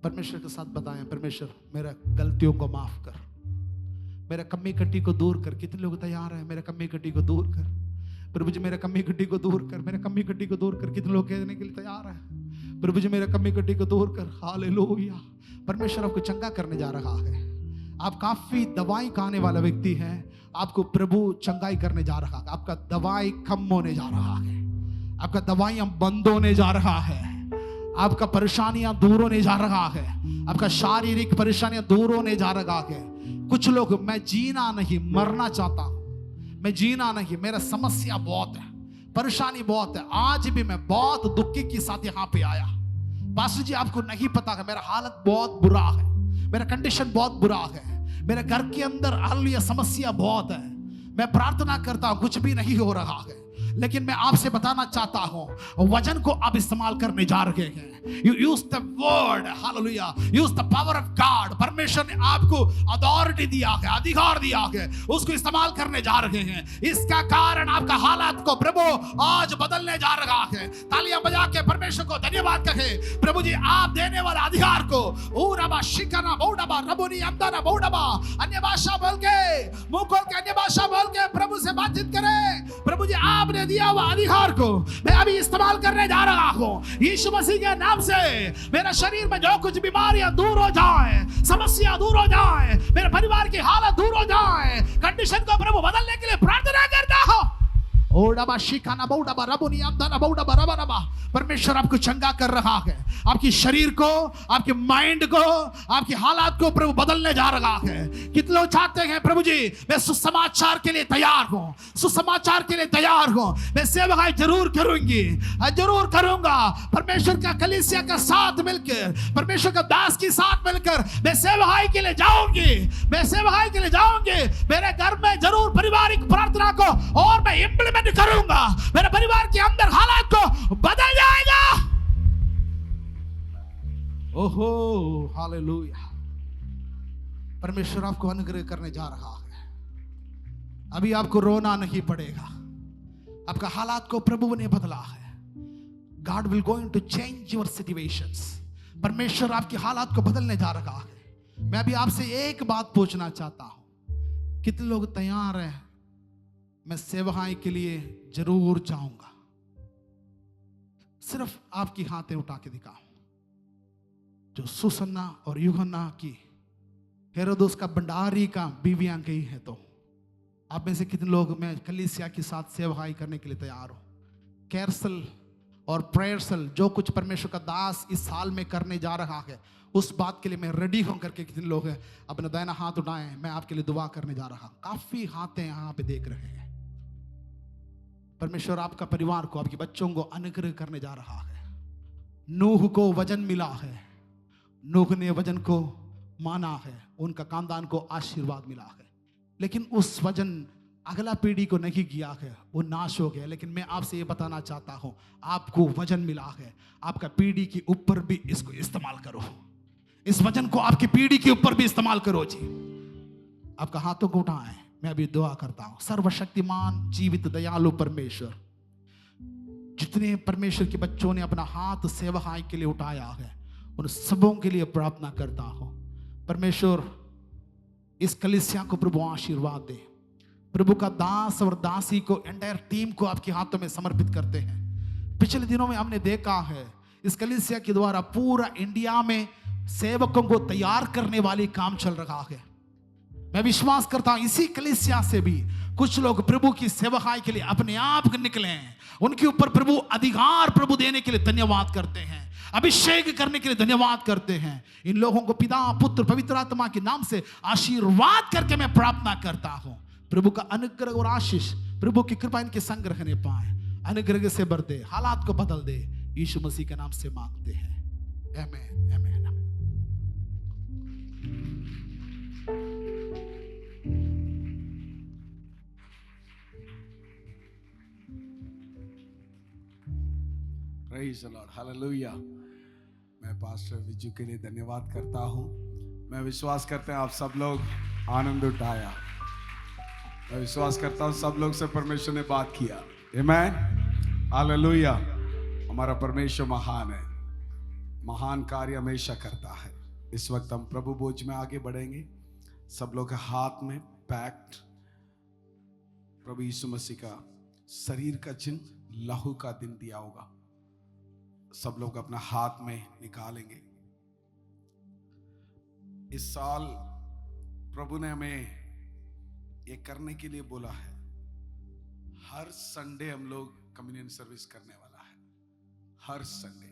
A: परमेश्वर के साथ बताएं, परमेश्वर मेरा गलतियों को माफ कर, मेरा कमी कट्टी को दूर कर। कितने लोग तैयार हैं? मेरा कमी कट्टी को दूर कर प्रभु जी, मेरा कमी कट्टी को दूर कर, मेरा कमी कट्टी को दूर कर। कितने लोग कहने के लिए तैयार हैं? प्रभु जी मेरा कमी कटी को दूर कर। हालेलुया। परमेश्वर आपको चंगा करने जा रहा है। आप काफी दवाई खाने वाला व्यक्ति है, आपको प्रभु चंगाई करने जा रहा है। आपका दवाई कम होने जा रहा है, आपका दवाइयां बंद होने जा रहा है, आपका परेशानियां दूर होने जा रहा है, आपका शारीरिक परेशानियां दूर होने जा रहा है। कुछ लोग मैं जीना नहीं मरना चाहता हूं, मैं जीना नहीं, मेरा समस्या बहुत है, परेशानी बहुत है, आज भी मैं बहुत दुखी के साथ यहाँ पे आया। पास्टर जी आपको नहीं पता है मेरा हालत बहुत बुरा है, मेरा कंडीशन बहुत बुरा है, मेरे घर के अंदर हालिया समस्या बहुत है, मैं प्रार्थना करता हूं कुछ भी नहीं हो रहा है। लेकिन मैं आपसे बताना चाहता हूं वचन को आप इस्तेमाल करने जा रहे हैं। You use the word, hallelujah, use the power of God. परमेश्वर ने आपको अथॉरिटी दिया है, अधिकार दिया है, उसको इस्तेमाल करने जा रहे हैं। इसका कारण आपका हालात को प्रभु आज बदलने जा रहा है। तालियां बजा के परमेश्वर को धन्यवाद कहे। प्रभु जी आप देने वाले अधिकार को ऊराबा शिकना बौडाबा रबुनी अमदाना बौडाबा, अन्य भाषा बोल के, मुंह खोल के अन्य भाषा बोल के प्रभु से बातचीत करें। प्रभु जी आपने दिया हुआ अधिकार को मैं अभी इस्तेमाल करने जा रहा हूं। यीशु मसीह के नाम से मेरे शरीर में जो कुछ बीमारियां दूर हो जाए, समस्या दूर हो जाए, मेरे परिवार की हालत दूर हो जाए, कंडीशन को प्रभु बदलने के लिए प्रार्थना करता हूं। ओडाबा शिकाना बौडाबा रबुनी अमदाना बौडाबा रबा। परमेश्वर आपको चंगा कर रहा है, आपकी शरीर को, आपके माइंड को, आपकी हालात को प्रभु बदलने जा रहा है। कितने लोग चाहते हैं प्रभु जी मैं सुसमाचार के लिए तैयार हूं, सुसमाचार के लिए तैयार हूं, मैं सेवकाई जरूर करूंगी, जरूर करूंगा। परमेश्वर का कलीसिया का साथ मिलकर, परमेश्वर का दास के साथ मिलकर मैं सेवकाई के लिए जाऊंगी, मैं सेवकाई के लिए जाऊंगी। मेरे घर में जरूर पारिवारिक प्रार्थना को और मैं इंप्लीमेंट करूंगा, मेरे परिवार के अंदर हालात को बदल जाएगा। ओहो हालेलुया। परमेश्वर आपको अनुग्रह करने जा रहा है। अभी आपको रोना नहीं पड़ेगा, आपका हालात को प्रभु ने बदला है। God will going to change your situations. परमेश्वर आपकी हालात को बदलने जा रहा है। मैं अभी आपसे एक बात पूछना चाहता हूं, कितने लोग तैयार हैं मैं सेवकाई के लिए जरूर जाऊंगा? सिर्फ आपकी हाथें उठा के दिखाओ। जो सुसन्ना और यूहन्ना की हेरोदोस का भंडारी का बीवियां गई है, तो आप में से कितने लोग मैं कलीसिया के साथ सेवकाई करने के लिए तैयार हो? कैरसल और प्रेयरसल जो कुछ परमेश्वर का दास इस साल में करने जा रहा है, उस बात के लिए मैं रेडी होकर के कितने लोग हैं अपना दाहिना हाथ उठाएं, मैं आपके लिए दुआ करने जा रहा हूं। काफी हाथें यहां पे देख रहे हैं। परमेश्वर आपका परिवार को, आपके बच्चों को अनुग्रह करने जा रहा है। नूह को वजन मिला है, नूह ने वजन को माना है, उनका खानदान को आशीर्वाद मिला है, लेकिन उस वजन अगला पीढ़ी को नहीं किया है, वो नाश हो गया। लेकिन मैं आपसे ये बताना चाहता हूं आपको वजन मिला है, आपका पीढ़ी के ऊपर भी इसको इस्तेमाल करो। इस वजन को आपकी पीढ़ी के ऊपर भी इस्तेमाल करो जी। आपका हाथों को उठाएं, मैं अभी दुआ करता हूं। सर्वशक्तिमान जीवित दयालु परमेश्वर, जितने परमेश्वर के बच्चों ने अपना हाथ सेवकाई के लिए उठाया है, उन सबों के लिए प्रार्थना करता हूं। परमेश्वर इस कलीसिया को प्रभु आशीर्वाद दे। प्रभु का दास और दासी को, एंटायर टीम को आपके हाथों में समर्पित करते हैं। पिछले दिनों में हमने देखा है इस कलीसिया के द्वारा पूरा इंडिया में सेवकों को तैयार करने वाली काम चल रहा है। मैं विश्वास करता हूं इसी कलीसिया से भी कुछ लोग प्रभु की सेवकाई के लिए अपने आप निकले हैं। उनके ऊपर प्रभु अधिकार प्रभु देने के लिए धन्यवाद करते हैं, अभिषेक करने के लिए धन्यवाद करते हैं। इन लोगों को पिता पुत्र पवित्र आत्मा के नाम से आशीर्वाद करके मैं प्रार्थना करता हूं। प्रभु का अनुग्रह और आशीष, प्रभु की कृपा इनके संग रखने पाए, अनुग्रह से भर दे, हालात को बदल दे। यीशु मसीह के नाम से मांगते हैं, आमीन आमीन।
C: Praise the Lord, hallelujah. मैं पास्टर विजू के लिए धन्यवाद करता हूं। मैं विश्वास करते हैं आप सब लोग आनंद उठाया। मैं विश्वास करता हूं सब लोग से परमेश्वर ने बात किया। आमीन, हालेलुया। हमारा परमेश्वर महान है, महान कार्य हमेशा करता है। इस वक्त हम प्रभु भोज में आगे बढ़ेंगे। सब लोग के हाथ में पैक्ट प्रभु यीशु मसीह का शरीर का चिन्ह लहू का दिन दिया होगा। सब लोग अपना हाथ में निकालेंगे। इस साल प्रभु ने हमें ये करने के लिए बोला है। हर संडे हम लोग कम्युनियन सर्विस करने वाला है। हर संडे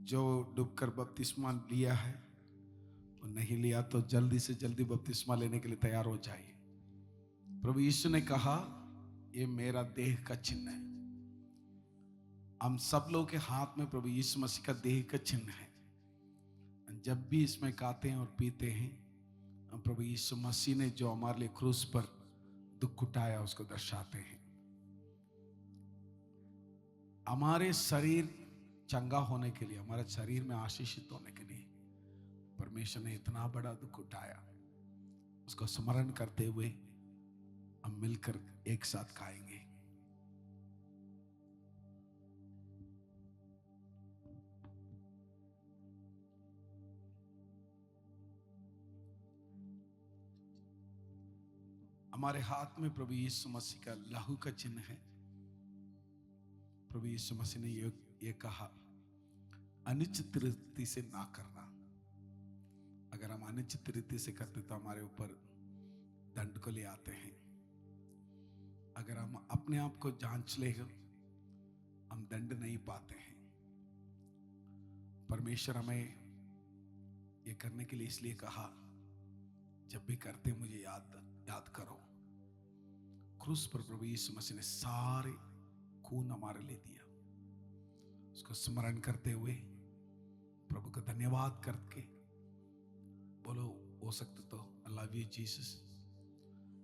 C: जो डूबकर बपतिस्मा लिया है और नहीं लिया तो जल्दी से जल्दी बपतिस्मा लेने के लिए तैयार हो जाइए। प्रभु यीशु ने कहा ये मेरा देह का चिन्ह है। हम सब लोग के हाथ में प्रभु यीशु मसीह का देह का चिन्ह है। जब भी इसमें खाते हैं और पीते हैं, हम प्रभु यीशु मसीह ने जो हमारे लिए क्रूस पर दुख उठाया उसको दर्शाते हैं। हमारे शरीर चंगा होने के लिए, हमारे शरीर में आशीषित होने के लिए परमेश्वर ने इतना बड़ा दुख उठाया। उसको स्मरण करते हुए हम मिलकर एक साथ खाएंगे। हमारे हाथ में प्रभु यीशु मसीह का लहू का चिन्ह है। प्रभु यीशु मसीह ने ये कहा अनुचित रीति से ना करना। अगर हम अनुचित रीति से करते तो हमारे ऊपर दंड को ले आते हैं। अगर हम अपने आप को जांच ले हम दंड नहीं पाते हैं। परमेश्वर हमें ये करने के लिए इसलिए कहा जब भी करते मुझे याद करो। क्रूस पर प्रभु यीशु मसीह ने सारे खून हमारे लिए दिया। उसको स्मरण करते हुए प्रभु का धन्यवाद करके बोलो, हो सकते तो आई लव यू जीसस।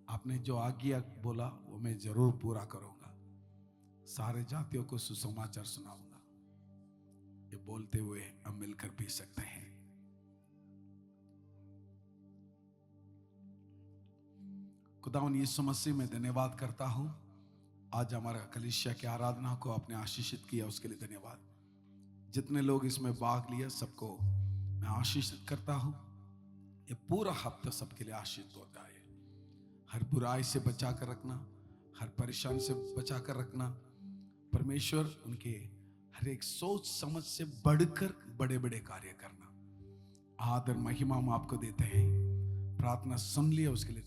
C: आपने जो आज्ञा बोला वो मैं जरूर पूरा करूंगा। सारे जातियों को सुसमाचार सुनाऊंगा। ये बोलते हुए हम मिलकर पी सकते हैं। खुदावन यीशु मसीह में धन्यवाद करता हूं। आज हमारा कलीसिया की आराधना को आपने आशीषित किया, उसके लिए धन्यवाद। जितने लोग इसमें भाग लिया सबको मैं आशीषित करता हूं। ये पूरा हफ्ता सबके लिए आशीषित हो जाए। हर बुराई से बचा कर रखना, हर परेशानी से बचा कर रखना। परमेश्वर उनके हर एक सोच समझ से बढ़कर बड़े बड़े कार्य करना। आदर महिमा हम आपको देते हैं। प्रार्थना सुन लिया उसके लिए